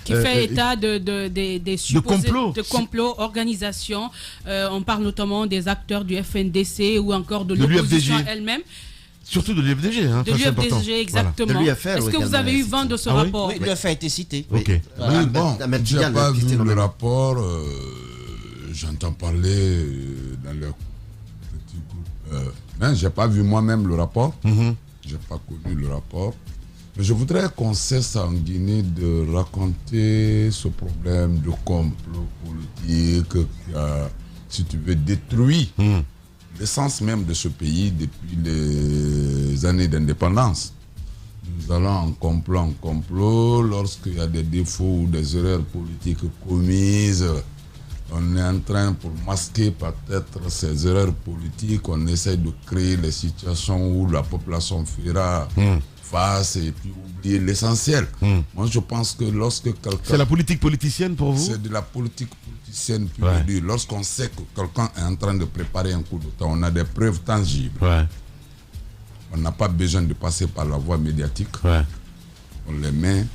fait état des supposés de complots, organisations. On parle notamment des acteurs du FNDC ou encore de l'opposition elle-même. Surtout de l'UFDG. Hein, de l'UFDG, exactement. Voilà. Est-ce que vous avez eu vent de ce rapport? Oui, l'UFA a été cité. Ok. Oui, bon, je n'ai pas vu le rapport. J'entends parler dans le petit groupe. Mais je n'ai pas vu moi-même le rapport. Je n'ai pas connu le rapport. Mais je voudrais qu'on cesse en Guinée de raconter ce problème de complot politique qui a, si tu veux, détruit l'essence même de ce pays depuis les années d'indépendance. Nous allons en complot, lorsqu'il y a des défauts ou des erreurs politiques commises, on est en train, pour masquer peut-être ces erreurs politiques, on essaie de créer les situations où la population fera face et puis oublier l'essentiel. Moi je pense que lorsque quelqu'un... C'est la politique politicienne pour vous? C'est de la politique politicienne. politicienne pu le dire. Lorsqu'on sait que quelqu'un est en train de préparer un coup d'État, on a des preuves tangibles. On n'a pas besoin de passer par la voie médiatique. On les met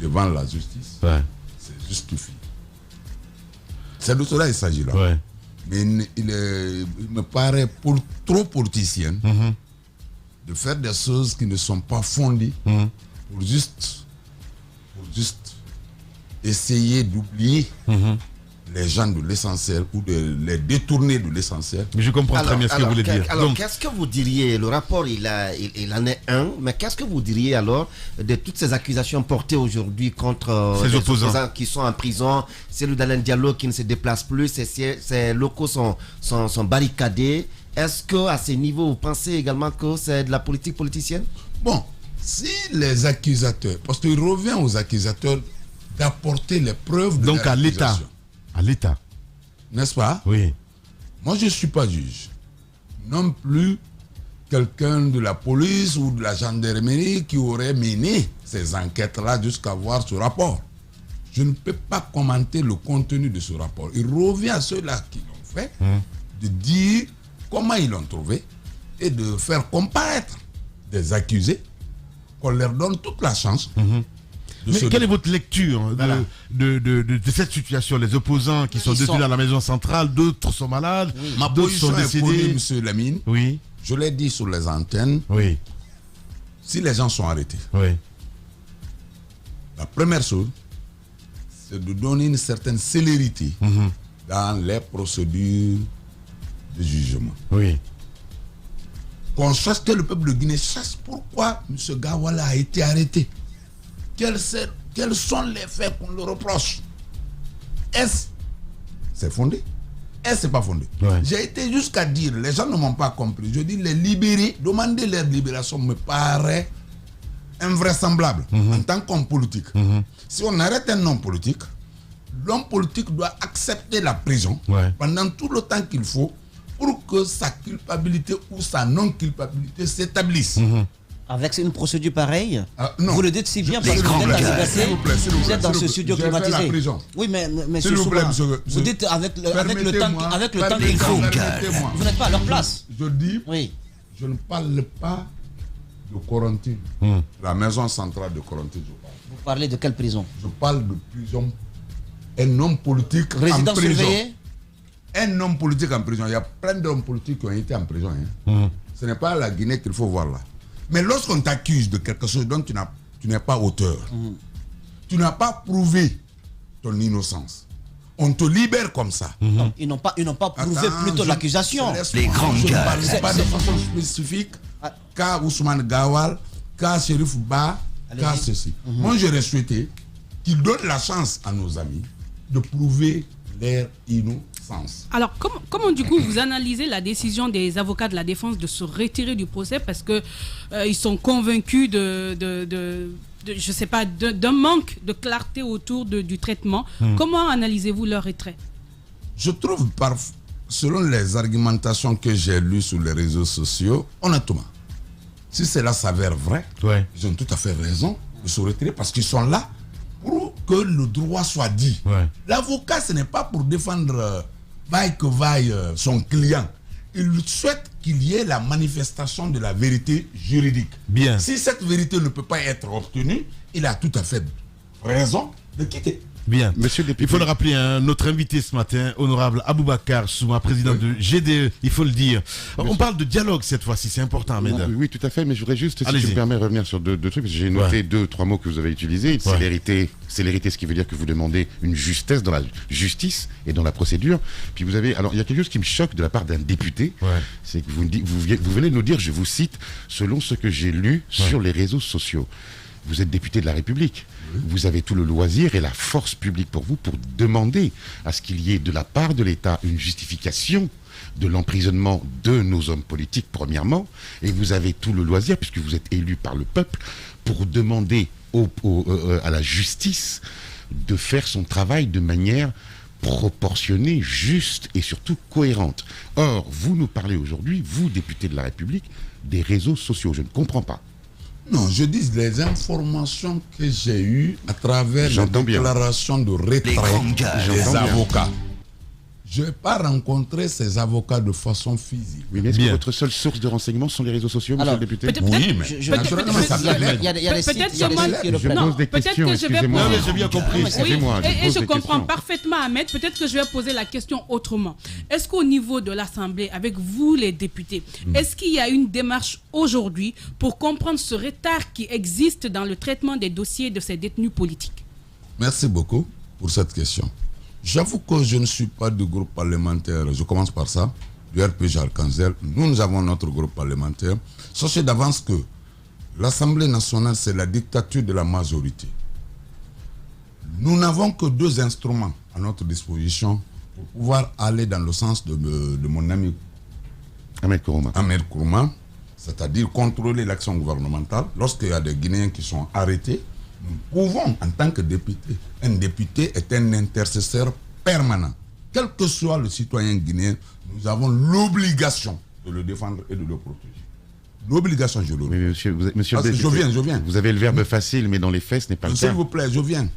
devant la justice. C'est justifié. C'est de cela qu'il s'agit là. Mais il me paraît trop politicien de faire des choses qui ne sont pas fondées pour juste essayer d'oublier les gens de l'essentiel ou de les détourner de l'essentiel. Mais je comprends très bien ce que vous voulez dire. Alors, qu'est-ce que vous diriez? Le rapport, il en est un, mais qu'est-ce que vous diriez alors de toutes ces accusations portées aujourd'hui contre ces les opposants qui sont en prison, celui d'Alain Diallo qui ne se déplace plus, ces locaux sont barricadés. Est-ce qu'à ce niveau, vous pensez également que c'est de la politique politicienne? Bon, si les accusateurs, parce qu'il revient aux accusateurs d'apporter les preuves de donc à l'État. À l'État. N'est-ce pas? Oui. Moi, je ne suis pas juge. Non plus quelqu'un de la police ou de la gendarmerie qui aurait mené ces enquêtes-là jusqu'à voir ce rapport. Je ne peux pas commenter le contenu de ce rapport. Il revient à ceux-là qui l'ont fait de dire comment ils l'ont trouvé et de faire comparaître des accusés, qu'on leur donne toute la chance. Mais quelle est votre lecture de cette situation? Les opposants qui sont détenus à la maison centrale, d'autres sont malades, Ma d'autres position sont décédés. est connue, M. Lamine. Oui. Je l'ai dit sur les antennes. Oui. Si les gens sont arrêtés, la première chose, c'est de donner une certaine célérité dans les procédures de jugement. Oui. Qu'on sache que le peuple de Guinée sache pourquoi M. Gawala a été arrêté. Quels sont les faits qu'on le reproche? Est-ce c'est fondé? Est-ce que c'est pas fondé? J'ai été jusqu'à dire, les gens ne m'ont pas compris, je dis les libérer, demander leur libération me paraît invraisemblable en tant qu'homme politique. Si on arrête un homme politique, l'homme politique doit accepter la prison pendant tout le temps qu'il faut pour que sa culpabilité ou sa non-culpabilité s'établisse. Avec une procédure pareille, non. Vous le dites si bien parce que vous êtes dans ce studio climatisé. Oui, mais s'il vous plaît, monsieur, vous dites avec le temps qu'il faut. Vous n'êtes pas à leur place. Je dis, je ne parle pas de Corentin, la maison centrale de Corentin. Vous parlez de quelle prison? Je parle de prison. Un homme politique résident en prison. Surveillé? Un homme politique en prison. Il y a plein d'hommes politiques qui ont été en prison. Ce n'est pas la Guinée qu'il faut voir là. Mais lorsqu'on t'accuse de quelque chose dont tu n'es pas auteur, tu n'as pas prouvé ton innocence, on te libère comme ça. Non, ils n'ont pas prouvé plutôt l'accusation. Les grands gars. Je ne parle pas de façon spécifique qu'à Ousmane Gawal, qu'à Chérif Ba, qu'à ceci. Moi, j'aurais souhaité qu'ils donnent la chance à nos amis de prouver leur innocence. Alors, comment du coup vous analysez la décision des avocats de la défense de se retirer du procès parce que ils sont convaincus je sais pas, d'un manque de clarté autour du traitement. Comment analysez-vous leur retrait? Je trouve, selon les argumentations que j'ai lues sur les réseaux sociaux, honnêtement, si cela s'avère vrai, ils ont tout à fait raison de se retirer parce qu'ils sont là pour que le droit soit dit. L'avocat, ce n'est pas pour défendre vaille que vaille son client. Il souhaite qu'il y ait la manifestation de la vérité juridique. Bien. Si cette vérité ne peut pas être obtenue, il a tout à fait raison de quitter. Bien. Monsieur le député. Il faut le rappeler, notre invité ce matin, honorable Aboubacar Souma, président de GDE, il faut le dire. On parle de dialogue cette fois-ci, c'est important, Ahmed. Oui, tout à fait, mais je voudrais juste, si tu me permets, revenir sur deux trucs, parce que j'ai noté 2-3 mots que vous avez utilisés. Célérité, ce qui veut dire que vous demandez une justesse dans la justice et dans la procédure. Puis vous avez, alors il y a quelque chose qui me choque de la part d'un député, c'est que vous venez de nous dire, je vous cite, selon ce que j'ai lu sur les réseaux sociaux. Vous êtes député de la République. Vous avez tout le loisir et la force publique pour vous pour demander à ce qu'il y ait de la part de l'État une justification de l'emprisonnement de nos hommes politiques, premièrement. Et vous avez tout le loisir, puisque vous êtes élu par le peuple, pour demander à la justice de faire son travail de manière proportionnée, juste et surtout cohérente. Or, vous nous parlez aujourd'hui, vous, député de la République, des réseaux sociaux. Je ne comprends pas. Non, je dis les informations que j'ai eues à travers les déclarations de retrait des avocats. Je n'ai pas rencontré ces avocats de façon physique. Oui, mais est-ce que votre seule source de renseignement sont les réseaux sociaux, monsieur le député? Oui, mais peut-être que je vais poser... j'ai bien compris. Et je comprends parfaitement, Ahmed. Peut-être que je vais poser la question autrement. Est-ce qu'au niveau de l'Assemblée, avec vous les députés, est-ce qu'il y a une démarche aujourd'hui pour comprendre ce retard qui existe dans le traitement des dossiers de ces détenus politiques? Merci beaucoup pour cette question. J'avoue que je ne suis pas du groupe parlementaire, je commence par ça, du RPG Arc-en-Ciel. Nous avons notre groupe parlementaire. Sachez d'avance que l'Assemblée nationale, c'est la dictature de la majorité. Nous n'avons que 2 instruments à notre disposition pour pouvoir aller dans le sens de mon ami Ahmed Kourouma, c'est-à-dire contrôler l'action gouvernementale. Lorsqu'il y a des Guinéens qui sont arrêtés, nous pouvons, en tant que député, un député est un intercesseur permanent. Quel que soit le citoyen guinéen, nous avons l'obligation de le défendre et de le protéger. L'obligation, je le dis. Monsieur je viens. Vous avez le verbe facile, mais dans les faits, ce n'est pas le cas. S'il vous plaît, je viens.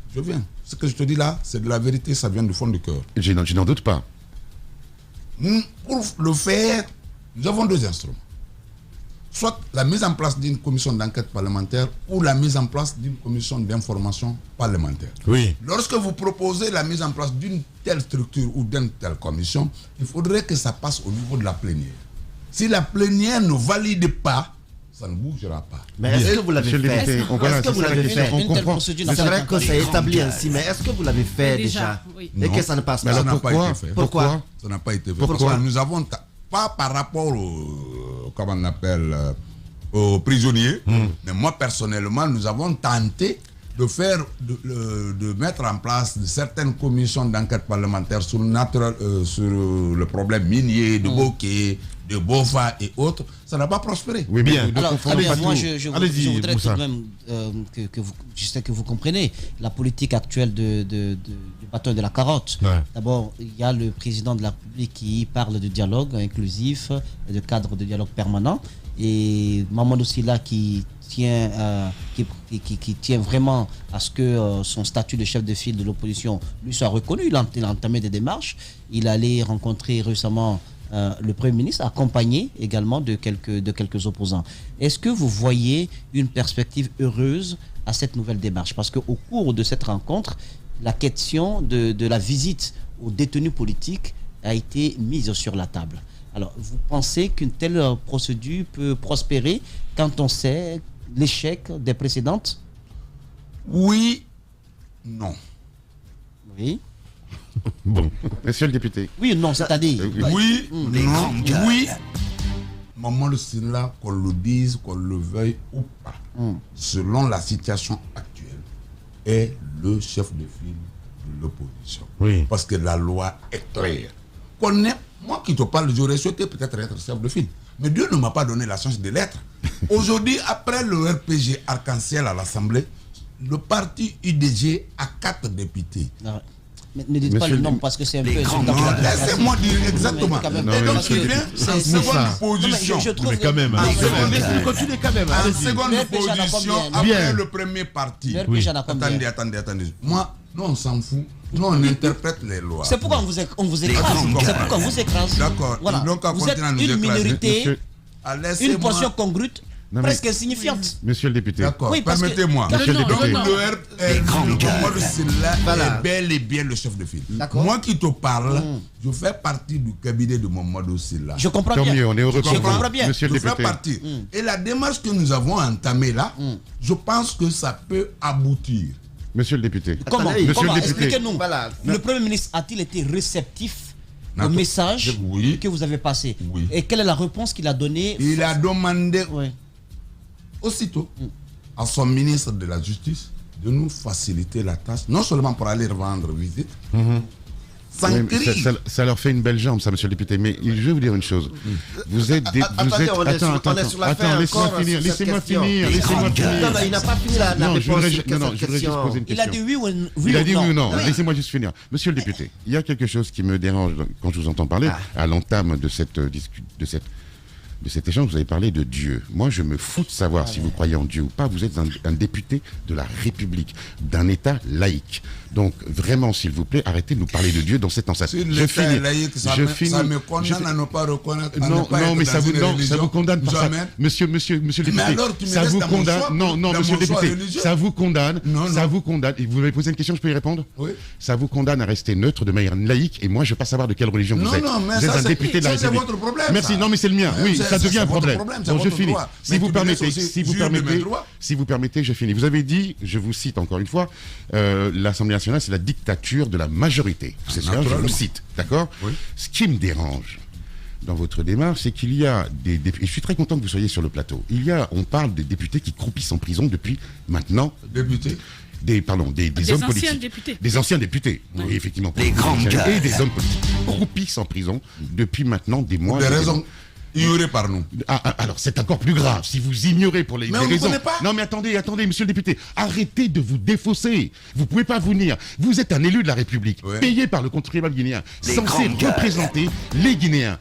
Ce que je te dis là, c'est de la vérité, ça vient du fond du cœur. Je n'en doute pas. Pour le faire, nous avons 2 instruments. Soit la mise en place d'une commission d'enquête parlementaire ou la mise en place d'une commission d'information parlementaire. Oui. Lorsque vous proposez la mise en place d'une telle structure ou d'une telle commission, il faudrait que ça passe au niveau de la plénière. Si la plénière ne valide pas, ça ne bougera pas. Mais est-ce que vous l'avez fait? Est-ce que vous l'avez fait? On comprend. C'est vrai que c'est établi ainsi, mais est-ce que vous l'avez fait déjà? Et que ça ne passe pas? Ça n'a pas été fait. Pourquoi? Ça n'a pas été fait. Pourquoi? Nous avons... Pas par rapport aux prisonniers, mais moi personnellement, nous avons tenté de mettre en place certaines commissions d'enquête parlementaire sur le problème minier, de Bokeh, de Bofa et autres. Ça n'a pas prospéré. Oui, bien. Alors, moi, je voudrais tout de même je sais que vous comprenez la politique actuelle du bâton et de la carotte. Ouais. D'abord, il y a le président de la République qui parle de dialogue inclusif et de cadre de dialogue permanent. Et Mamadou Sylla qui tient vraiment à ce que son statut de chef de file de l'opposition lui soit reconnu. Il a entamé des démarches. Il allait rencontrer récemment le Premier ministre, accompagné également de quelques opposants. Est-ce que vous voyez une perspective heureuse à cette nouvelle démarche? Parce qu'au cours de cette rencontre, la question de la visite aux détenus politiques a été mise sur la table. Alors, vous pensez qu'une telle procédure peut prospérer quand on sait l'échec des précédentes? Oui, non. Oui. Bon, monsieur le député. Oui, non, c'est-à-dire. Oui, non, oui. Mamadou Sylla, qu'on le dise, qu'on le veuille ou pas, selon la situation actuelle, est le chef de file de l'opposition. Oui. Parce que la loi est claire. Moi qui te parle, j'aurais souhaité peut-être être chef de file. Mais Dieu ne m'a pas donné la chance de l'être. Aujourd'hui, après le RPG Arc-en-Ciel à l'Assemblée, le parti UDG a 4 députés. Non. Mais ne dites pas le nom parce que c'est un peu... Laissez-moi dire exactement. Et donc il vient en seconde position. Mais quand même. Continuez quand même. En seconde position après le premier parti. Attendez. Moi, nous on s'en fout. Nous on interprète les lois. C'est pourquoi on vous écrase. C'est pourquoi on vous écrase. D'accord. Donc vous êtes une minorité, une portion congrue. Presque insignifiante. Monsieur le député. D'accord, oui, permettez-moi. Monsieur le député. Mamadou Sylla est bel et bien le chef de file. Moi qui te parle, je fais partie du cabinet de Mamadou Sylla. Je comprends bien. Tant mieux, on est heureux. Je comprends bien. Monsieur le député. Je fais partie. Et la démarche que nous avons entamée là, je pense que ça peut aboutir. Monsieur le député. Comment? Monsieur le député. Expliquez-nous. Voilà. Le Premier ministre a-t-il été réceptif au message que vous avez passé? Oui. Et quelle est la réponse qu'il a donnée? Il a demandé aussitôt à son ministre de la Justice de nous faciliter la tâche, non seulement pour aller rendre visite, ça leur fait une belle jambe, ça, monsieur le député. Mais je vais vous dire une chose. Vous êtes... Attends, laissez-moi finir. Il n'a pas fini la réponse. Je voudrais juste poser une question. Il a dit oui ou non? Il a dit oui ou non. Laissez-moi juste finir. Monsieur le député, il y a quelque chose qui me dérange quand je vous entends parler, à l'entame de cet échange, vous avez parlé de Dieu. Moi, je me fous de savoir si vous croyez en Dieu ou pas. Vous êtes un député de la République, d'un État laïque. Donc, vraiment, s'il vous plaît, arrêtez de nous parler de Dieu dans cette enceinte. Si l'État est laïque, ça me condamne à ne pas reconnaître. Non, mais ça vous condamne par ça. Monsieur le député, ça vous condamne. Non, monsieur le député, ça vous condamne. Ça vous condamne. Vous m'avez posé une question, je peux y répondre? Oui. Ça vous condamne à rester neutre de manière laïque, et moi, je ne veux pas savoir de quelle religion vous êtes. Vous êtes un député de la République. C'est votre problème. Merci. Non, mais c'est le mien. Oui, ça devient un problème. Donc, je finis. Si vous permettez, je finis. Vous avez dit, je vous cite encore une fois, l'Assemblée nationale, c'est la dictature de la majorité. C'est ça, je vous cite, d'accord? Oui. Ce qui me dérange dans votre démarche, c'est qu'il y a des députés, et je suis très content que vous soyez sur le plateau, on parle des députés qui croupissent en prison depuis maintenant... Députés des hommes politiques. Des anciens députés. Oui, effectivement. Les grandes gueules. Et des hommes politiques croupissent en prison depuis maintenant des mois. Pour des raisons ignorées par nous. Alors, c'est encore plus grave. Si vous ignorez pour les raisons... Pas. Non, mais attendez, monsieur le député. Arrêtez de vous défausser. Vous ne pouvez pas venir. Vous êtes un élu de la République, payé par le contribuable guinéen, censé représenter les Guinéens.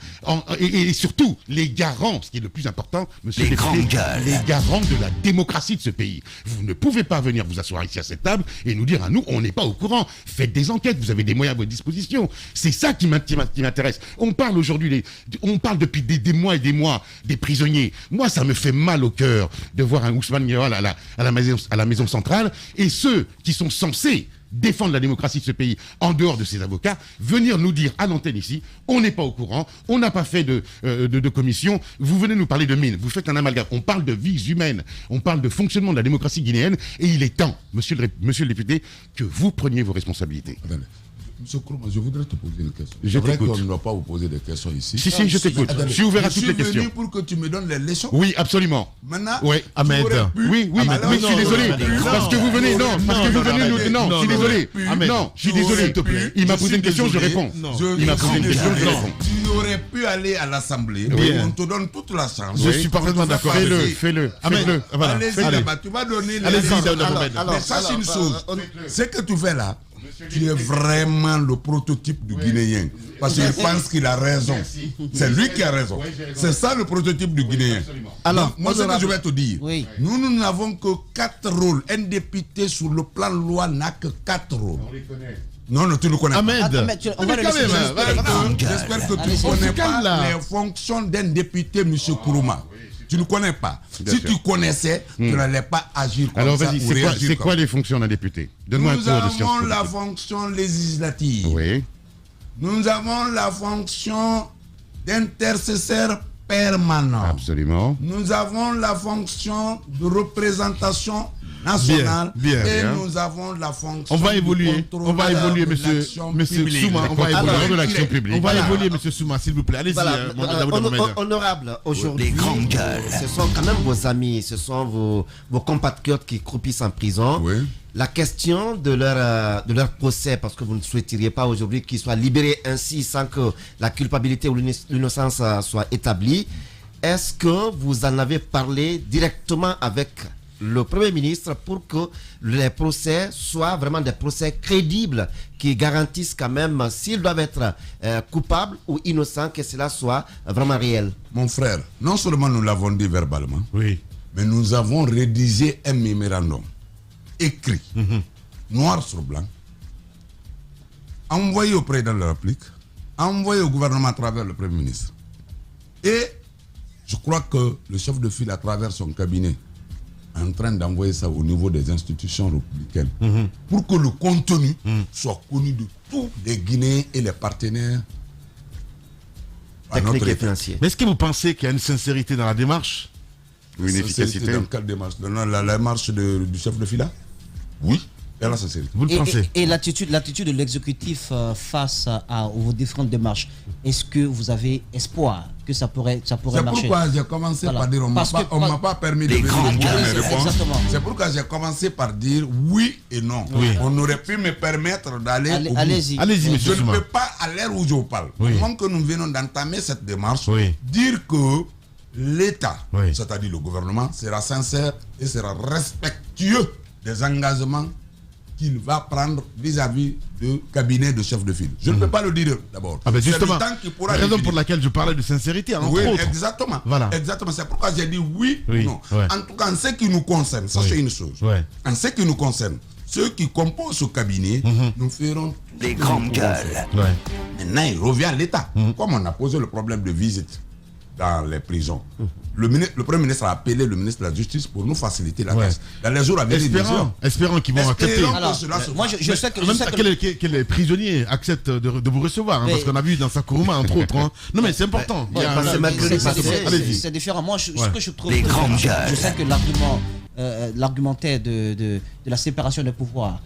Et surtout, les garants, ce qui est le plus important, monsieur le député, les garants de la démocratie de ce pays. Vous ne pouvez pas venir vous asseoir ici à cette table et nous dire à nous, on n'est pas au courant. Faites des enquêtes, vous avez des moyens à votre disposition. C'est ça qui m'intéresse. On parle aujourd'hui, depuis des mois et des mois des prisonniers. Moi, ça me fait mal au cœur de voir un Ousmane Guewal à la maison centrale, et ceux qui sont censés défendre la démocratie de ce pays en dehors de ses avocats, venir nous dire à l'antenne ici, on n'est pas au courant, on n'a pas fait de commission, vous venez nous parler de mines, vous faites un amalgame, on parle de vies humaines, on parle de fonctionnement de la démocratie guinéenne, et il est temps, monsieur le député, que vous preniez vos responsabilités. Attendez. Monsieur Kourouma, je voudrais te poser une question. C'est vrai qu'on ne doit pas vous poser des questions ici. Si, je t'écoute. Je suis ouvert à toutes les questions. Je suis venu pour que tu me donnes les leçons. Oui, absolument. Maintenant, Ahmed. Oui, je suis désolé. Parce que vous venez, je suis désolé. Non, je suis désolé. Il m'a posé une question, je réponds. Il m'a posé une question, je réponds. Tu aurais pu aller à l'assemblée, on te donne toute la chance. Je suis parfaitement d'accord. Fais-le. Allez-y, tu vas donner les leçons. Mais sache une chose, ce que tu fais là, tu es vraiment le prototype du Guinéen. Parce qu'il pense qu'il a raison. C'est lui qui a raison. C'est ça le prototype du Guinéen. Alors, moi, ce que je vais te dire, nous n'avons que 4 rôles. Un député sur le plan loi n'a que 4 rôles. Non, tu ne connais pas. Ahmed, j'espère que tu ne connais pas les fonctions d'un député, M. Kourouma. Tu ne connais pas. Si tu connaissais, tu n'allais pas agir comme ça. Alors vas-y, c'est quoi les fonctions d'un député? Donne-moi un cours de sciences politiques. Nous avons la fonction législative. Oui. Nous avons la fonction d'intercesseur permanent. Absolument. Nous avons la fonction de représentation nationale. Et nous avons la fonction de monsieur Souma. On va évoluer de l'action publique. On va évoluer, monsieur Souma, s'il vous plaît. Allez-y, honorable, aujourd'hui, ce sont quand même vos amis, ce sont vos compatriotes qui croupissent en prison. Oui. La question de leur procès, parce que vous ne souhaiteriez pas aujourd'hui qu'ils soient libérés ainsi sans que la culpabilité ou l'innocence soit établie, est-ce que vous en avez parlé directement avec le Premier ministre pour que les procès soient vraiment des procès crédibles qui garantissent quand même, s'ils doivent être coupables ou innocents, que cela soit vraiment réel? Mon frère, non seulement nous l'avons dit verbalement, mais nous avons rédigé un mémorandum écrit, noir sur blanc, envoyé au président de la République, envoyé au gouvernement à travers le Premier ministre. Et je crois que le chef de file, à travers son cabinet, est en train d'envoyer ça au niveau des institutions républicaines pour que le contenu soit connu de tous les Guinéens et les partenaires techniques et financiers. Mais est-ce que vous pensez qu'il y a une sincérité dans la démarche? Une efficacité. Dans quelle démarche? Dans la démarche du chef de file? Oui. Et la sincérité. Vous le pensez? Et l'attitude de l'exécutif face à vos différentes démarches, est-ce que vous avez espoir que ça pourrait marcher? C'est pourquoi j'ai commencé par dire on ne m'a pas permis de venir mes réponses. C'est pourquoi j'ai commencé par dire oui et non. On aurait pu me permettre d'aller au bout. Allez-y, monsieur Je ne peux pas, à l'heure où je vous parle, au moment que nous venons d'entamer cette démarche, dire que l'État, c'est-à-dire le gouvernement, sera sincère et sera respectueux des engagements qu'il va prendre vis-à-vis du cabinet de chef de file. Je ne peux pas le dire d'abord. Justement, la raison pour laquelle je parlais de sincérité, entre autres. Exactement. Voilà. Exactement. C'est pourquoi j'ai dit oui ou non. En tout cas, en ce qui nous concerne, sachez une chose. En ce qui nous concerne, ceux qui composent ce cabinet, nous ferons les grandes gueules. Maintenant, il revient à l'État. Comme on a posé le problème de visite dans les prisons, le Premier ministre a appelé le ministre de la Justice pour nous faciliter la tâche. Dans les jours à venir, espérons qu'ils vont accepter. Moi, je sais que les prisonniers acceptent de vous recevoir, parce qu'on a vu dans Sakuruma, entre autres. Non, mais c'est important. C'est différent. Moi, ce que je trouve, je sais que l'argumentaire de la séparation des pouvoirs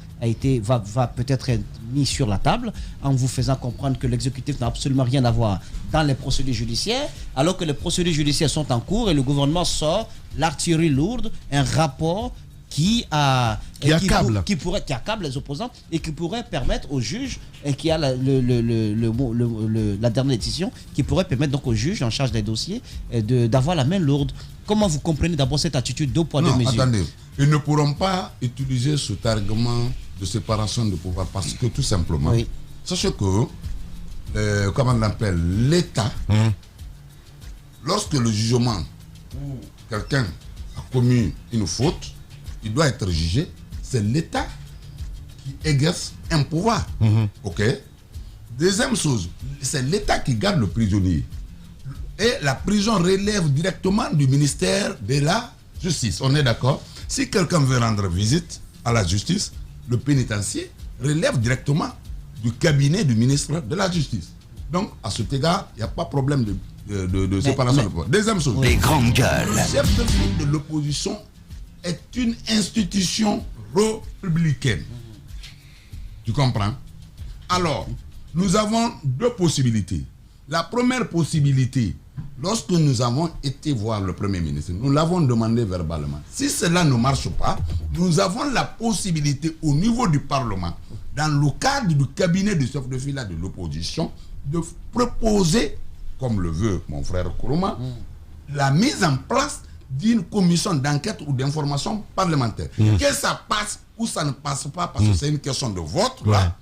va peut-être être mis sur la table en vous faisant comprendre que l'exécutif n'a absolument rien à voir dans les procédures judiciaires, alors que les procédures judiciaires sont en cours et le gouvernement sort l'artillerie lourde, un rapport qui accable les opposants et qui pourrait permettre aux juges, et qui a la dernière décision, qui pourrait permettre donc aux juges en charge des dossiers d'avoir la main lourde. Comment vous comprenez d'abord cette attitude 2 poids 2 mesures? Attendez, ils ne pourront pas utiliser cet argument de séparation de pouvoir parce que tout simplement, sachez que, comment on appelle, l'État, lorsque le jugement ou quelqu'un a commis une faute, il doit être jugé, c'est l'État qui exerce un pouvoir. Ok. Deuxième chose, c'est l'État qui garde le prisonnier. Et la prison relève directement du ministère de la Justice. On est d'accord? Si quelqu'un veut rendre visite à la justice, le pénitencier relève directement du cabinet du ministre de la Justice. Donc, à cet égard, il n'y a pas de problème de séparation de pouvoir. Deuxième chose, les grandes gueules. Le chef de file de l'opposition est une institution républicaine. Tu comprends? Alors, nous avons 2 possibilités. La première possibilité, lorsque nous avons été voir le Premier ministre, nous l'avons demandé verbalement. Si cela ne marche pas, nous avons la possibilité au niveau du Parlement, dans le cadre du cabinet du chef de file de l'opposition, de proposer, comme le veut mon frère Kourouma, la mise en place d'une commission d'enquête ou d'information parlementaire. Que ça passe ou ça ne passe pas, parce que c'est une question de vote, là.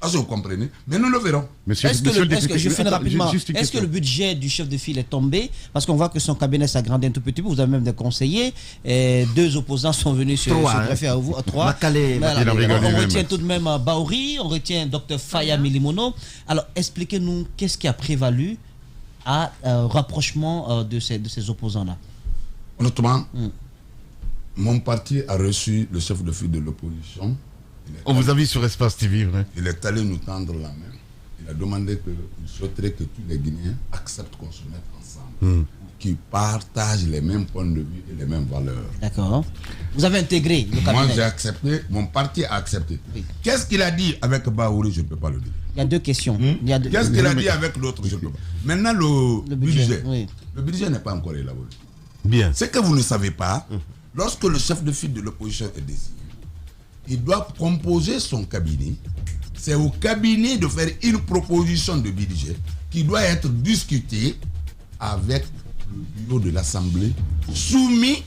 Vous comprenez? Mais nous le verrons. Est-ce que le budget du chef de file est tombé? Parce qu'on voit que son cabinet s'agrandit un tout petit peu. Vous avez même des conseillers. 2 opposants sont venus se greffer à vous. 3. On retient tout de même Baouri, on retient Dr Faya Milimono. Alors, expliquez-nous qu'est-ce qui a prévalu à rapprochement de ces opposants-là. Honnêtement, mon parti a reçu le chef de file de l'opposition. On vous a vu sur Espace TV, vrai? Il est allé nous tendre la main. Il a demandé qu'il souhaiterait que tous les Guinéens acceptent qu'on se mette ensemble, qu'ils partagent les mêmes points de vue et les mêmes valeurs. D'accord. Vous avez intégré le cabinet? Moi, j'ai accepté, mon parti a accepté. Qu'est-ce qu'il a dit avec Baouri? Je ne peux pas le dire. Il y a 2 questions. Qu'est-ce qu'il a dit avec l'autre? Je ne peux pas. Maintenant, le budget. Le budget n'est pas encore élaboré. Bien. Ce que vous ne savez pas, lorsque le chef de file de l'opposition est désigné, il doit composer son cabinet. C'est au cabinet de faire une proposition de budget qui doit être discutée avec le bureau de l'Assemblée, soumis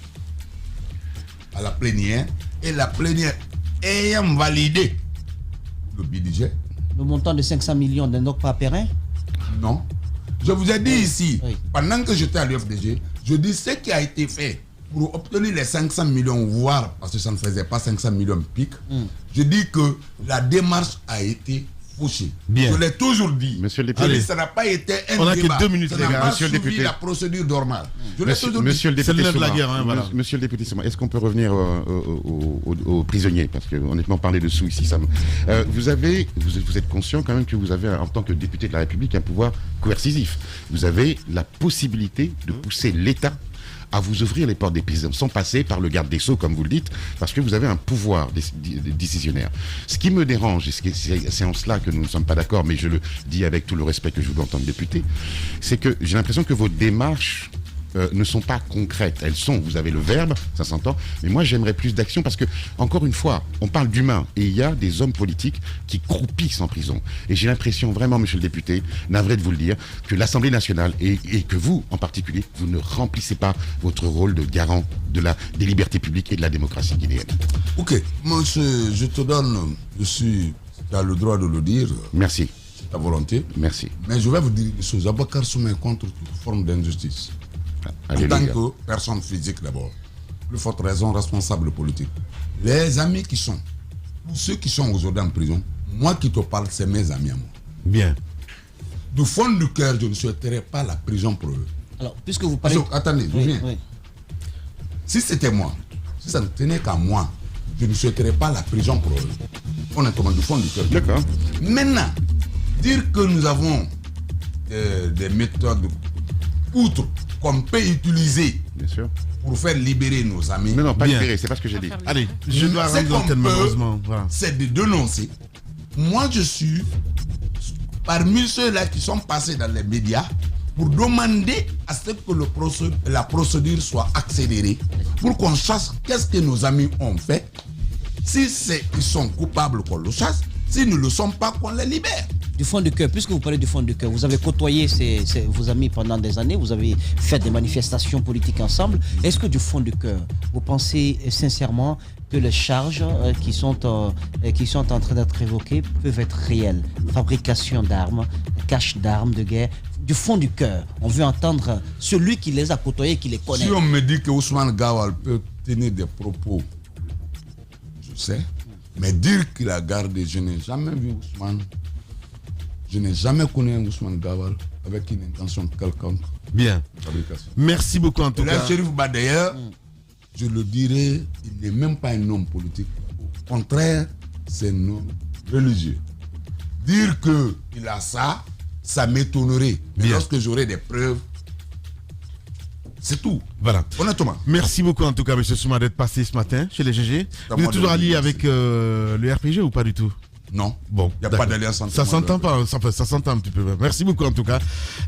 à la plénière, et la plénière ayant validé le budget. Le montant de 500 millions n'est donc pas périn? Non. Je vous ai dit ici, pendant que j'étais à l'UFDG, je dis ce qui a été fait pour obtenir les 500 millions, voire, parce que ça ne faisait pas 500 millions pic, je dis que la démarche a été fauchée. Bien. Je l'ai toujours dit. Monsieur le député, ça n'a pas été un on a débat. que 2 minutes, ça les n'a gars. pas Monsieur le suivi député. la procédure normale. Je l'ai toujours Monsieur dit. le député de la guerre, hein, voilà. Monsieur le député, est-ce qu'on peut revenir aux prisonniers? Parce que honnêtement, parler de sous ici, ça me... vous êtes conscient quand même que vous avez, en tant que député de la République, un pouvoir coercitif. Vous avez la possibilité de pousser l'État à vous ouvrir les portes des prisons, sans passer par le garde des Sceaux, comme vous le dites, parce que vous avez un pouvoir décisionnaire. Ce qui me dérange, et c'est en cela que nous ne sommes pas d'accord, mais je le dis avec tout le respect que je vous entends député, c'est que j'ai l'impression que vos démarches ne sont pas concrètes. Elles sont, vous avez le verbe, ça s'entend, mais moi j'aimerais plus d'action parce que, encore une fois, on parle d'humains et il y a des hommes politiques qui croupissent en prison. Et j'ai l'impression vraiment, monsieur le député, navré de vous le dire, que l'Assemblée nationale et que vous en particulier, vous ne remplissez pas votre rôle de garant des libertés publiques et de la démocratie guinéenne. Ok, monsieur, je te donne, tu as le droit de le dire. Merci. C'est ta volonté. Merci. Mais je vais vous dire des choses. Abakar Soumé contre toute forme d'injustice. En tant que personne physique d'abord. Plus forte raison, responsable politique. Les amis qui sont Pour ceux qui sont aujourd'hui en prison, moi qui te parle, c'est mes amis à moi. Bien. Du fond du cœur, je ne souhaiterais pas la prison pour eux. Alors, puisque vous parlez... Attendez, je viens. Oui. Si c'était moi, si ça ne tenait qu'à moi, je ne souhaiterais pas la prison pour eux. Honnêtement, du fond du cœur. D'accord. Maintenant, dire que nous avons des méthodes outre qu'on peut utiliser, bien sûr, pour faire libérer nos amis. Non, pas libérer, c'est pas ce que j'ai dit. Allez, je dois rendre l'antenne malheureusement. Voilà. C'est de dénoncer. Moi, je suis parmi ceux-là qui sont passés dans les médias pour demander à ce que la procédure soit accélérée, pour qu'on sache qu'est-ce que nos amis ont fait. Si ils sont coupables, qu'on le chasse. S'ils ne le sont pas, qu'on les libère. Du fond du cœur, puisque vous parlez du fond du cœur, vous avez côtoyé vos amis pendant des années, vous avez fait des manifestations politiques ensemble. Est-ce que du fond du cœur, vous pensez sincèrement que les charges qui sont en train d'être évoquées peuvent être réelles? Fabrication d'armes, cache d'armes de guerre. Du fond du cœur, on veut entendre celui qui les a côtoyés, qui les connaît. Si on me dit que Ousmane Gawal peut tenir des propos, je sais, mais dire qu'il a gardé, je n'ai jamais vu Ousmane. Je n'ai jamais connu un Ousmane Gawal avec une intention quelconque. Bien. Fabrication. Merci beaucoup en tout cas. Chérif Ba, d'ailleurs, je le dirais, il n'est même pas un homme politique. Au contraire, c'est un homme religieux. Dire qu'il a ça m'étonnerait. Mais lorsque j'aurai des preuves, c'est tout. Voilà. Honnêtement. Merci beaucoup en tout cas, M. Souma, d'être passé ce matin chez les GG. Vous êtes toujours allié avec le RPG ou pas du tout? Non. Bon, il n'y a pas d'alliance entre ça s'entend pas, ça s'entend un petit peu. Merci beaucoup en tout cas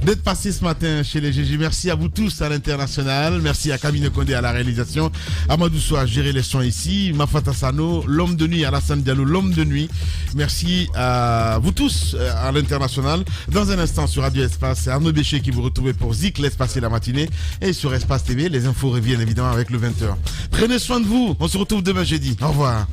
d'être passé ce matin chez les GG. Merci à vous tous à l'international. Merci à Camille Condé à la réalisation. Amadou Soa a géré les sons ici. Mafata Sano, l'homme de nuit, Alassane Diallo, l'homme de nuit. Merci à vous tous à l'international. Dans un instant sur Radio Espace, c'est Arnaud Béché qui vous retrouvez pour Zik, laisse passer la matinée. Et sur Espace TV, les infos reviennent évidemment avec le 20h. Prenez soin de vous. On se retrouve demain jeudi. Au revoir.